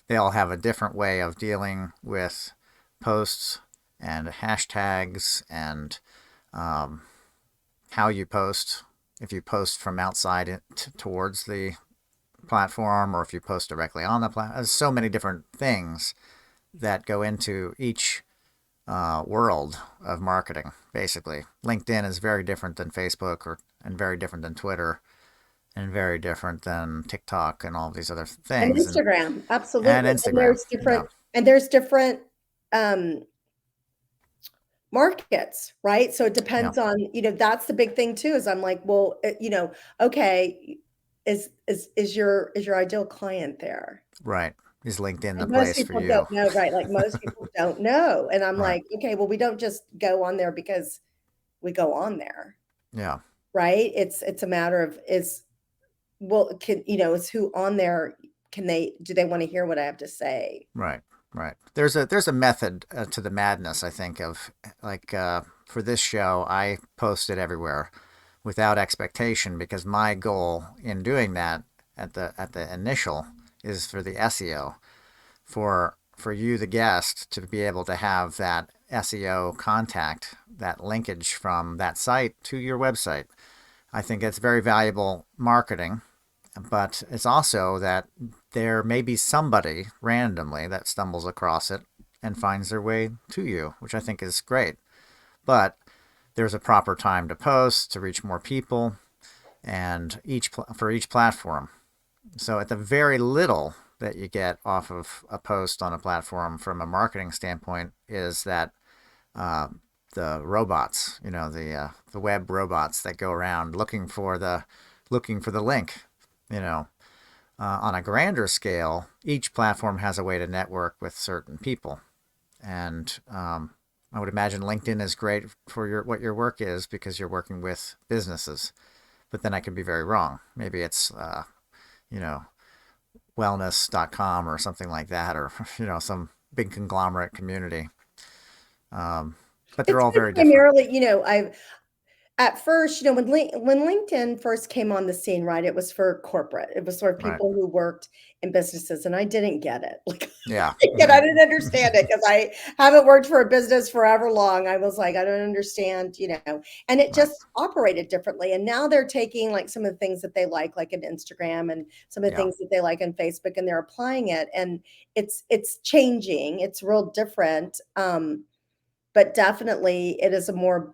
They all have a different way of dealing with posts and hashtags and um, how you post. If you post from outside towards the platform or if you post directly on the platform, there's so many different things that go into each world of marketing. Basically, LinkedIn is very different than Facebook and very different than Twitter and very different than TikTok and all these other And things Instagram, and absolutely. And Instagram. Yeah, there's different um markets, right? So it yeah, depends on, that's the big thing too, is I'm like, well, okay, is your ideal client there? right. Is LinkedIn the And most place for people don't you? know, right? Like most people don't know. And I'm Right. like, okay, well, we don't just go on there because we go on there, Yeah. right? It's a matter of, is who on there, do they want to hear what I have to say? Right. Right. There's a method to the madness. I think of like for this show, I posted everywhere without expectation because my goal in doing that at the initial is for the SEO for you the guest to be able to have that SEO contact, that linkage from that site to your website. I think it's very valuable marketing, but it's also that there may be somebody randomly that stumbles across it and finds their way to you, which I think is great. But there's a proper time to post to reach more people and for each platform. So at the very little that you get off of a post on a platform from a marketing standpoint is that uh, the robots, the web robots that go around looking for looking for the link. You know, on a grander scale, each platform has a way to network with certain people, and I would imagine LinkedIn is great for what your work is because you're working with businesses. But then I could be very wrong. Maybe it's you know, wellness.com or something like that, or some big conglomerate community. But they're It's all been very different. primarily, I've at first, when LinkedIn first came on the scene, right, it was for corporate. It was for Right. people who worked in businesses, and I didn't get it. Like, Yeah. again, I didn't understand it because I haven't worked for a business forever long. I was like, I don't understand, and it Right. just operated differently. And now they're taking like some of the things that they like in Instagram, and some of the Yeah. things that they like on Facebook, and they're applying it, and it's changing. It's real different. But definitely it is a more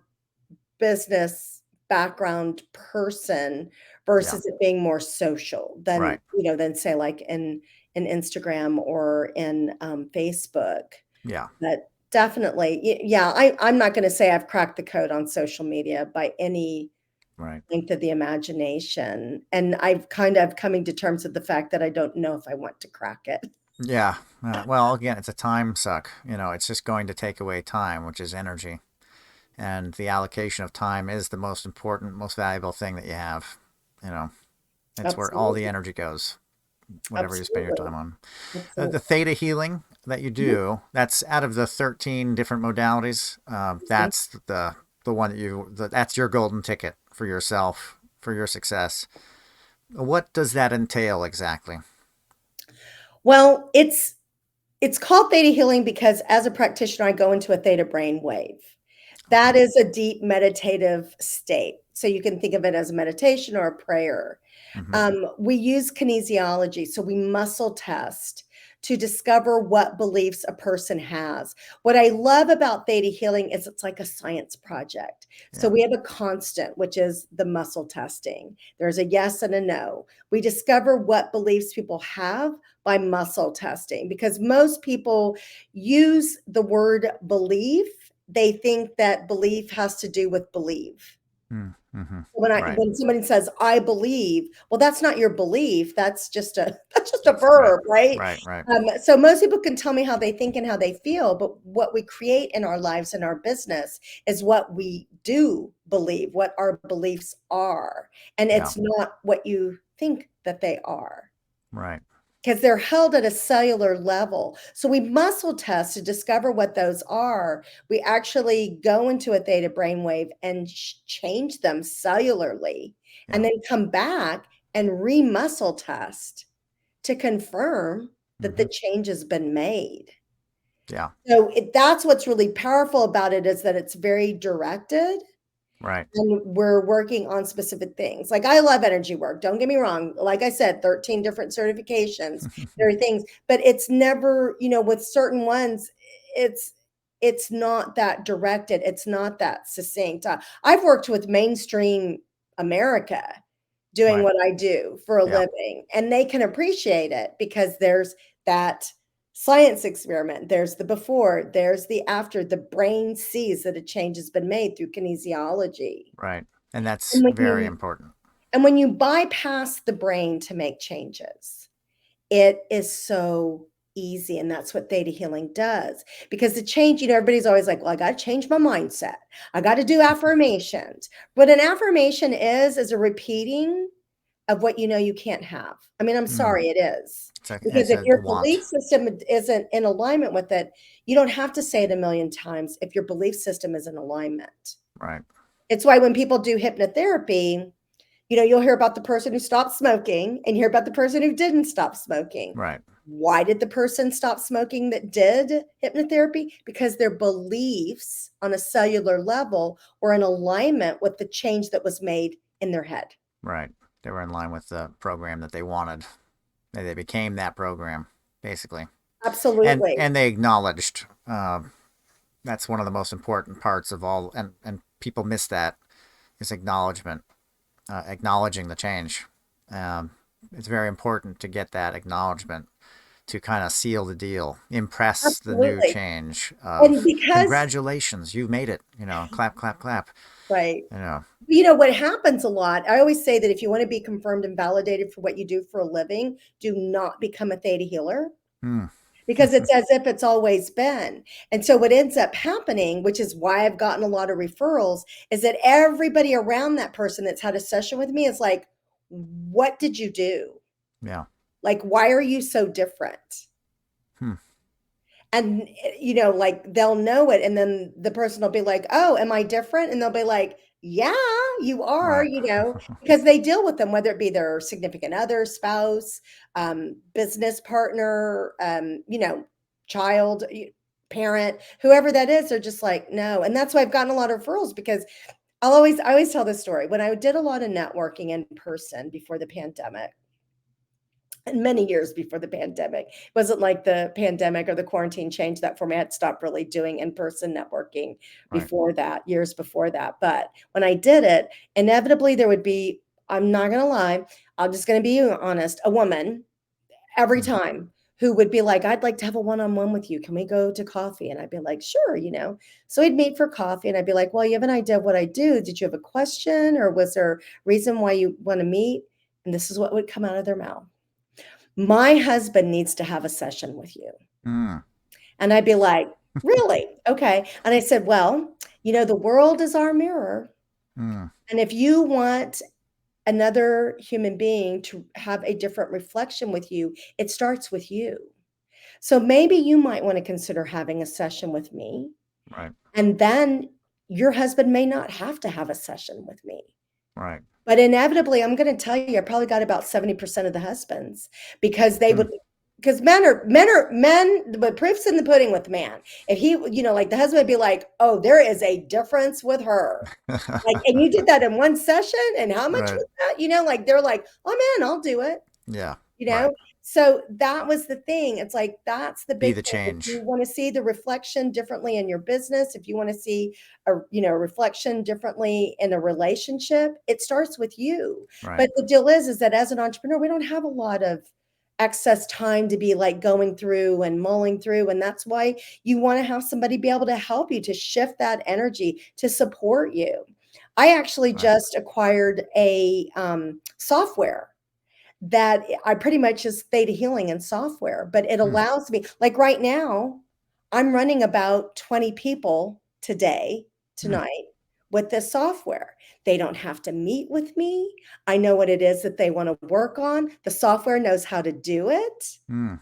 business background person Yeah. versus it being more social than, Right. than say like in Instagram or in Facebook. Yeah. But definitely, yeah, I'm not going to say I've cracked the code on social media by any Right. length of the imagination. And I've kind of coming to terms with the fact that I don't know if I want to crack it. Yeah. Well, again, it's a time suck. It's just going to take away time, which is energy. And the allocation of time is the most important, most valuable thing that you have. You know, it's where all the Absolutely. energy goes, whatever you spend your time Absolutely. on. The Absolutely. theta healing that you Mhm. do, that's out of the 13 different modalities. Mhm. That's the one that's your golden ticket for yourself, for your success. What does that entail exactly? Well, it's called theta healing because as a practitioner, I go into a theta brain wave. Okay. That is a deep meditative state. So you can think of it as a meditation or a prayer. Mm-hmm. We use kinesiology, so we muscle test to discover what beliefs a person has. What I love about theta healing is it's like a science project. So Yeah. we have a constant, which is the muscle testing. There's a yes and a no. We discover what beliefs people have by muscle testing because most people use the word belief. They think that belief has to do with believe. Mm-hmm. Right. When somebody says I believe, well, that's not your belief. That's just a that's just a That's right. verb, right? Right. Right. So most people can tell me how they think and how they feel, but what we create in our lives and our business is what we do believe, what our beliefs are, and Yeah. it's not what you think that they are Right. because they're held at a cellular level. So we muscle test to discover what those are. We actually go into a theta brainwave and change them cellularly, and Yeah. then come back and re-muscle test to confirm that Mm-hmm. the change has been made. Yeah. So that's what's really powerful about it is that it's very directed Right. and we're working on specific things. Like I love energy work. Don't get me wrong. Like I said, 13 different certifications, there are things, but it's never, with certain ones, it's it's not that directed. It's not that succinct. I've worked with mainstream America doing Right. what I do for a Yeah. living, and they can appreciate it because there's that science experiment. There's the before, there's the after. The brain sees that a change has been made through kinesiology. Right. And that's And when very you important. and when you bypass the brain to make changes, it is so easy. And that's what theta healing does. Because the change, everybody's always like, well, I got to change my mindset. I got to do affirmations. What an affirmation is a repeating of what you know you can't have. I mean, I'm Mm. sorry, it is. Because It's if a your want. belief system isn't in alignment with it, you don't have to say it a million times if your belief system is in alignment. Right. It's why when people do hypnotherapy, you'll hear about the person who stopped smoking and you hear about the person who didn't stop smoking. Right. Why did the person stop smoking that did hypnotherapy? Because their beliefs on a cellular level were in alignment with the change that was made in their head. Right. They were in line with the program that they wanted. They became that program, basically. And Absolutely. and they acknowledged. That's one of the most important parts of all. And people miss that is acknowledgement, acknowledging the change. Um, it's very important to get that acknowledgement to kind of seal the deal, impress the new Absolutely. change And of because, congratulations, you made it, clap, clap, clap, right. you know. What happens a lot, I always say that if you want to be confirmed and validated for what you do for a living, do not become a theta healer Hmm. because it's as if it's always been. And so what ends up happening, which is why I've gotten a lot of referrals, is that everybody around that person that's had a session with me is like, what did you do? Yeah. Like, why are you so different? Hmm. And like they'll know it, and then the person will be like, oh, am I different? And they'll be like, yeah, you are, Right. because they deal with them, whether it be their significant other, spouse, business partner, child, parent, whoever that is. They're just like, no. And that's why I've gotten a lot of referrals, because I always tell this story. When I did a lot of networking in person before the pandemic, and many years before the pandemic. It wasn't like the pandemic or the quarantine changed that for me. I had stopped really doing in-person networking Right. before that, years before that. But when I did it, inevitably there would be, I'm not going to lie, I'm just going to be honest, a woman every Hmm. time who would be like, I'd like to have a one-on-one with you. Can we go to coffee? And I'd be like, sure, So we'd meet for coffee, and I'd be like, well, you have an idea of what I do. Did you have a question, or was there a reason why you want to meet? And this is what would come out of their mouth. My husband needs to have a session with you. Hmm. And I'd be like, really? Okay. And I said, well, the world is our mirror. Hmm. And if you want another human being to have a different reflection with you, it starts with you. So maybe you might want to consider having a session with me. Right. And then your husband may not have to have a session with me. Right. But inevitably, I'm going to tell you, I probably got about 70% of the husbands, because they Hmm. would, because men, but proof's in the pudding with the man. If he, like the husband would be like, oh, there is a difference with her. Like, and you did that in one session, and how much Right. was that? Like they're like, oh man, I'll do it Yeah. you Right. know so that was the thing. It's like, that's the Be big the thing. If you change. want to see the reflection differently in your business, if you want to see a reflection differently in a relationship, it starts with you. Right. But the deal is that as an entrepreneur, we don't have a lot of excess time to be like going through and mulling through, and that's why you want to have somebody be able to help you, to shift that energy, to support you. I actually Right. just acquired a software that I pretty much is Theta Healing and software, but it Hmm. allows me, like right now, I'm running about 20 people Hmm. tonight with this software. They don't have to meet with me. I know what it is that they want to work on. The software knows how to do it. Hmm.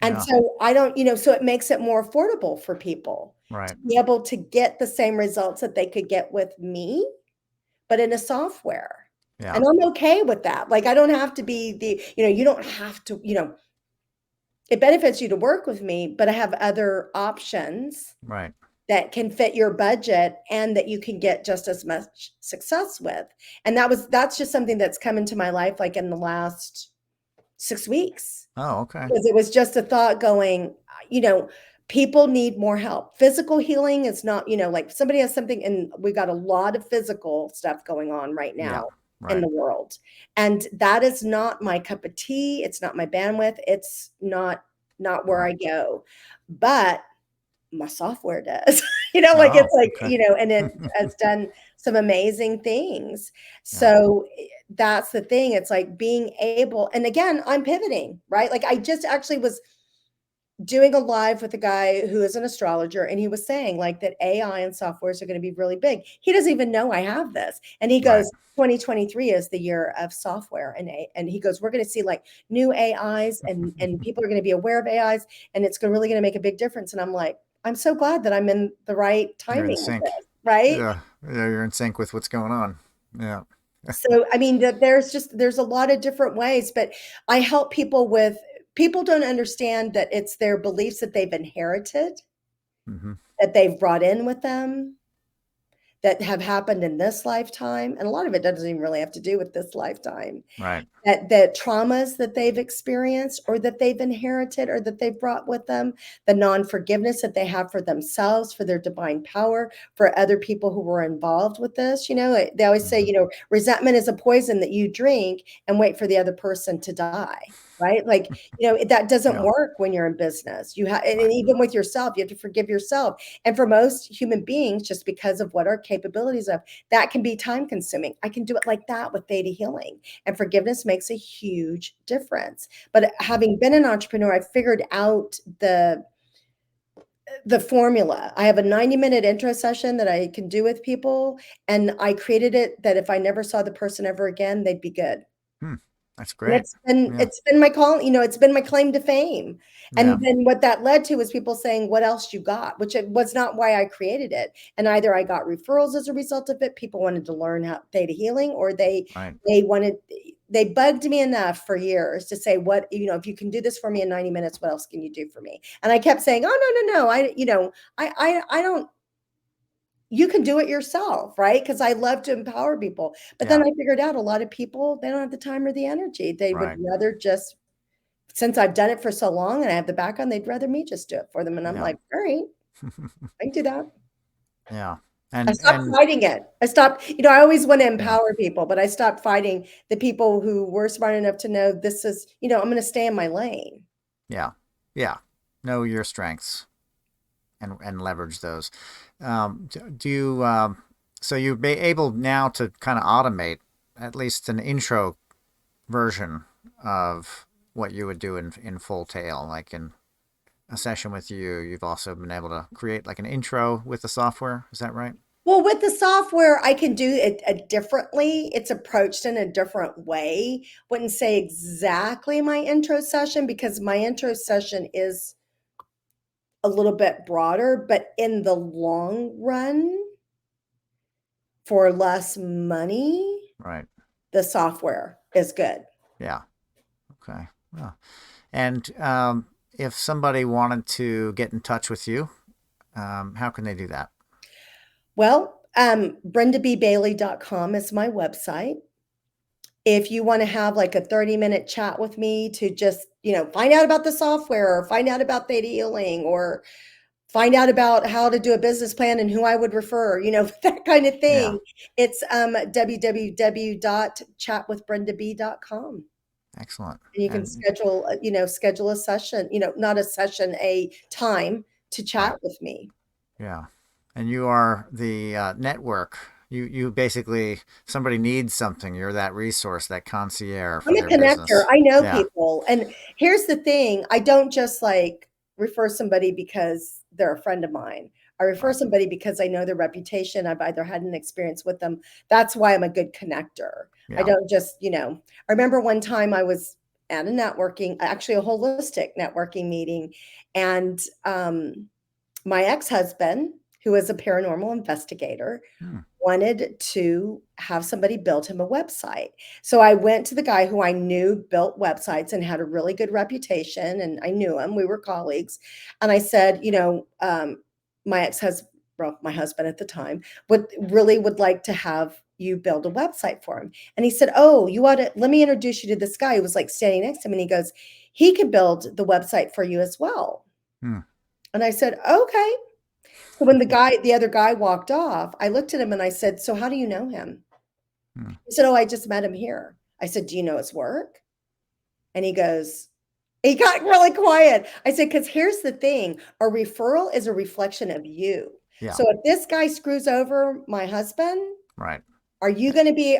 And Yeah. so I don't, so it makes it more affordable for people to Right. be able to get the same results that they could get with me, but in a software. Yeah. And I'm okay with that. Like, I don't have to be you don't have to, it benefits you to work with me, but I have other options Right. that can fit your budget and that you can get just as much success with. And that's just something that's come into my life like in the last 6 weeks, Oh, okay. because it was just a thought going, you know, people need more help. Physical healing is not, like somebody has something, and we got a lot of physical stuff going on right Yeah. now in Right. the world. And that is not my cup of tea. It's not my bandwidth. It's not where Right. I go. But my software does. Like Oh, it's like, okay. and it has done some amazing things. Yeah. So that's the thing. It's like being able, and again, I'm pivoting, right? Like I just actually was doing a live with a guy who is an astrologer, and he was saying like that AI and softwares are going to be really big. He doesn't even know I have this. And he Right. goes, 2023 is the year of software, and he goes, we're going to see like new AIs, and people are going to be aware of AIs, and it's really going to make a big difference. And I'm like, I'm so glad that I'm in the right You're in timing with sync. this, right? Yeah. Yeah. You're in sync with what's going on. Yeah. So, I mean, there's a lot of different ways, but I help people don't understand that it's their beliefs that they've inherited, Hmm. that they've brought in with them, that have happened in this lifetime. And a lot of it doesn't even really have to do with this lifetime. Right. That the traumas that they've experienced or that they've inherited or that they've brought with them, the non-forgiveness that they have for themselves, for their divine power, for other people who were involved with this. They always say, resentment is a poison that you drink and wait for the other person to die. Right. Like, that doesn't Yeah. work when you're in business. You have, and Right. even with yourself, you have to forgive yourself. And for most human beings, just because of what our capabilities of, that can be time consuming. I can do it like that with Theta Healing, and forgiveness makes a huge difference. But having been an entrepreneur, I figured out the formula. I have a 90-minute intro session that I can do with people, and I created it that if I never saw the person ever again, they'd be good. That's And great. it's been my call, it's been my claim to fame. Yeah. And then what that led to was people saying, what else you got? Which it was not why I created it. And either I got referrals as a result of it, people wanted to learn how Theta Healing, or they bugged me enough for years to say, if you can do this for me in 90 minutes, what else can you do for me? And I kept saying, oh, no, I don't, you can do it yourself, right? Because I love to empower people. But then I figured out a lot of people, they don't have the time or the energy. They would rather just, since I've done it for so long and I have the background, they'd rather me just do it for them. And I'm like, all right, I can do that. Yeah. I stopped fighting it. I stopped, I always want to empower people, but I stopped fighting the people who were smart enough to know this is, I'm going to stay in my lane. Yeah. Yeah. Know your strengths and leverage those. Do you, so you'll be able now to kind of automate at least an intro version of what you would do in full tail, like in a session with you. You've also been able to create like an intro with the software. Is that right? Well, with the software, I can do it differently. It's approached in a different way. Wouldn't say exactly my intro session, because my intro session is a little bit broader, but in the long run, for less money, Right. the software is good. Yeah. Okay. Well, and if somebody wanted to get in touch with you, how can they do that? Well, BrendaBBailey.com is my website. If you want to have like a 30-minute chat with me to just, find out about the software, or find out about Theta Healing, or find out about how to do a business plan and who I would refer, that kind of thing. It's www.chatwithbrendab.com. Excellent. And you can schedule a session, not a session, a time to chat with me. Yeah. And you are the network. You basically, somebody needs something, you're that resource, that concierge for I'm a their connector. business. I know Yeah. people. And here's the thing. I don't just like refer somebody because they're a friend of mine. I refer somebody because I know their reputation. I've either had an experience with them. That's why I'm a good connector. I don't just, I remember one time I was at a actually a holistic networking meeting. And my ex-husband, who is a paranormal investigator, wanted to have somebody build him a website. So I went to the guy who I knew built websites and had a really good reputation, and I knew him. We were colleagues. And I said, my ex-husband, my husband at the time, would like to have you build a website for him. And he said, oh, let me introduce you to this guy who was like standing next to him. And he goes, he can build the website for you as well. And I said, okay. So when the other guy walked off, I looked at him and I said, so how do you know him? He said, oh, I just met him here. I said, do you know his work? And he got really quiet. I said, because here's the thing, a referral is a reflection of you. Yeah. So if this guy screws over my husband, are you going to be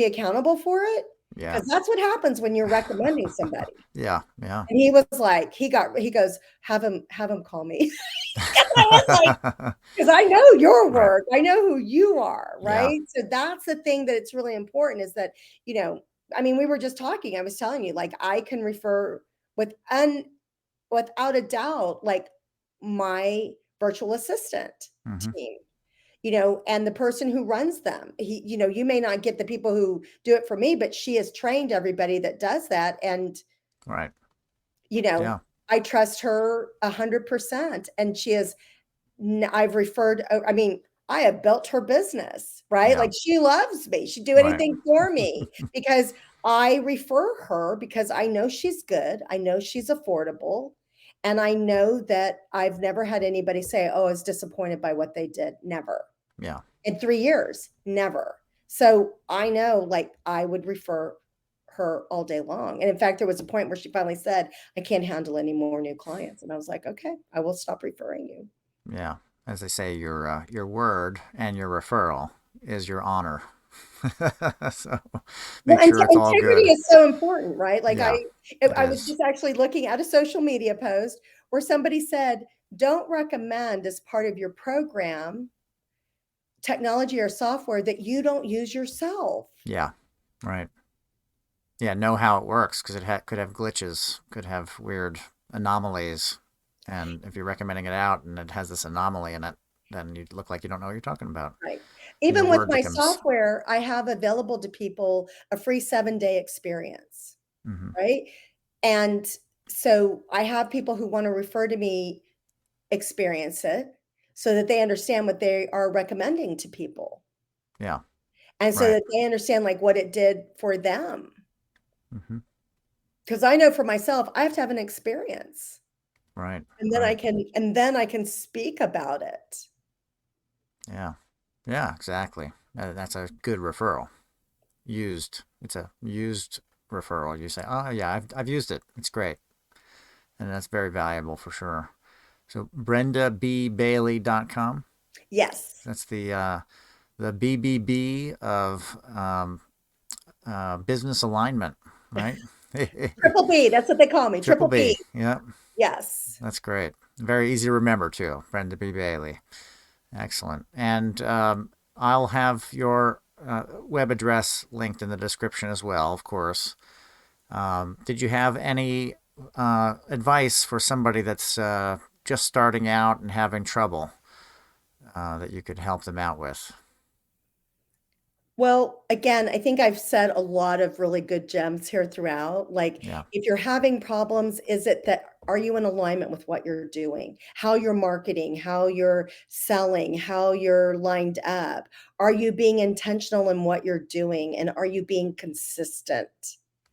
accountable for it? Yeah. Because that's what happens when you're recommending somebody. Yeah. And he was like, he goes, have him call me. I was like, because I know your work. I know who you are, right? So that's the thing that it's really important, is that, we were just talking. I was telling you, like, I can refer without a doubt, like my virtual assistant team, and the person who runs them. You may not get the people who do it for me, but she has trained everybody that does that. And, I trust her 100%. And I've referred, I have built her business, right? Yeah. Like she loves me. She'd do Right. anything for me because I refer her because I know she's good. I know she's affordable. And I know that I've never had anybody say, oh, I was disappointed by what they did. Never. Yeah. In 3 years, never. So I know like I would refer her all day long. And in fact, there was a point where she finally said, I can't handle any more new clients. And I was like, okay, I will stop referring you. Yeah. As they say, your word and your referral is your honor. So Well, make sure it's all integrity good. is so important, right? Like Yeah, it I was is. just actually looking at a social media post where somebody said, don't recommend as part of your program technology or software that you don't use yourself. Yeah. Right. Yeah. Know how it works because could have glitches, could have weird anomalies, and if you're recommending it out and it has this anomaly in it, then you look like you don't know what you're talking about. Right. Your Even with word my becomes. software, I have available to people a free 7-day experience, Hmm. right? And so I have people who want to refer to me experience it so that they understand what they are recommending to people Yeah. and so Right. that they understand like what it did for them. Hmm. Because I know for myself, I have to have an experience Right. I Right. can and then I can speak about it. Yeah. Yeah. Exactly. That's a good referral. Used. It's a used referral. You say, oh yeah, I've used it. It's great, and that's very valuable for sure. So BrendaBBailey.com. Yes. That's the BBB of business alignment, right? Triple B, that's what they call me. Triple Triple B. B. Yeah, Yes. that's great. Very easy to remember too. Brenda B. Bailey. Excellent. And I'll have your web address linked in the description as well, of course. Did you have any advice for somebody that's just starting out and having trouble that you could help them out with? Well, again, I think I've said a lot of really good gems here throughout. Like, Yeah, if you're having problems, is it that are you in alignment with what you're doing, how you're marketing, how you're selling, how you're lined up? Are you being intentional in what you're doing? And are you being consistent?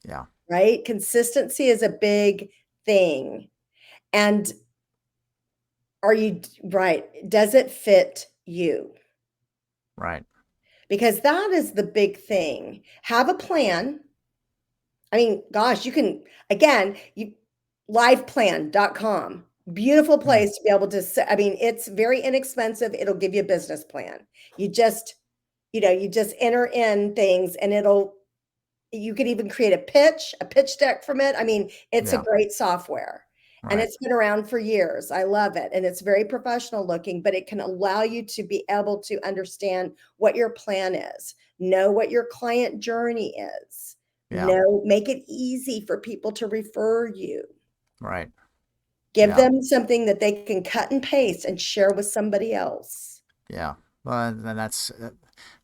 yeah, Right? Consistency is a big thing. And are you right? Does it fit you? right. Because that is the big thing. Have a plan. I mean, gosh, you can, again, you liveplan.com. Beautiful Mm, place to be able to I mean, it's very inexpensive. It'll give you a business plan. You just, you just enter in things and you could even create a pitch deck from it. I mean, it's a yeah, great software and right. it's been around for years. I love it. And it's very professional looking, but it can allow you to be able to understand what your plan is, know what your client journey is, Yeah, make it easy for people to refer you. right. Give Yeah, them something that they can cut and paste and share with somebody else. yeah. Well, then that's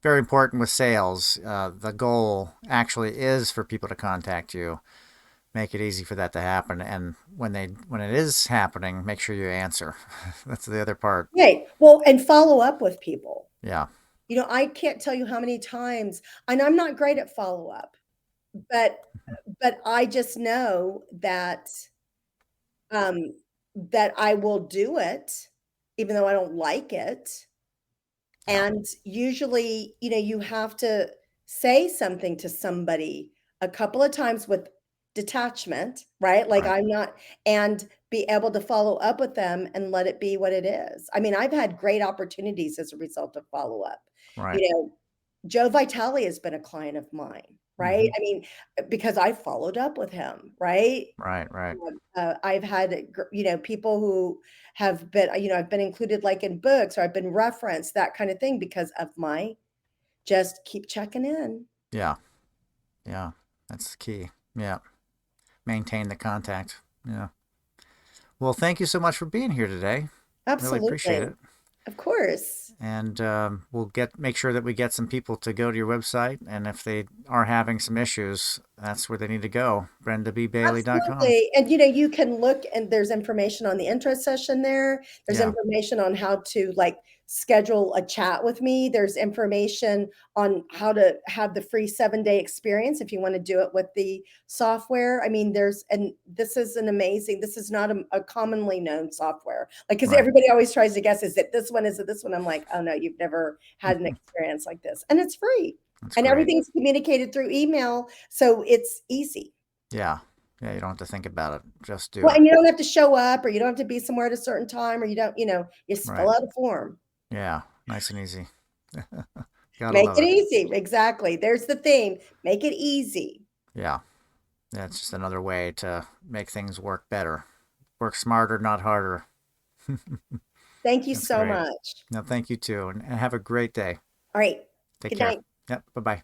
very important with sales. The goal actually is for people to contact you. Make it easy for that to happen, and when it is happening, make sure you answer. That's the other part. Right. Well, and follow up with people. Yeah, I can't tell you how many times, and I'm not great at follow up, but I just know um that I will do it even though I don't like it. yeah, And usually, you have to say something to somebody a couple of times with detachment, right? Like right, I'm not, and be able to follow up with them and let it be what it is. I mean, I've had great opportunities as a result of follow up. right. You know, Joe Vitale has been a client of mine, right? Hmm. I mean, because I followed up with him, right? Right, right. I've had, people who have been, I've been included like in books or I've been referenced, that kind of thing because of my just keep checking in. Yeah, yeah. That's the key. Yeah, maintain the contact. Yeah. Well, thank you so much for being here today. Really appreciate Absolutely. it. Of course. And we'll make sure that we get some people to go to your website, and if they are having some issues, that's where they need to go. BrendaBBailey.com. Absolutely. And you can look and there's information on the intro session there. There's Yeah. information on how to like schedule a chat with me. There's information on how to have the free 7-day experience if you want to do it with the software. I mean, and this is this is not a commonly known software. Like, because Right. everybody always tries to guess, is it this one? Is it this one? I'm like, oh no, you've never had an experience like this. And it's free. That's And great. everything's communicated through email. So it's easy. Yeah. Yeah. You don't have to think about it. Just do Well, it. and you don't have to show up or you don't have to be somewhere at a certain time or you don't, you just Right. fill out a form. Yeah. Nice and easy. Gotta Make love it it. easy. Exactly. There's the theme. Make it easy. Yeah. Yeah. It's just another way to make things work better. Work smarter, not harder. Thank you That's so great. much. No, thank you too. And have a great day. All right. Take Good care. night. Yep. Bye bye.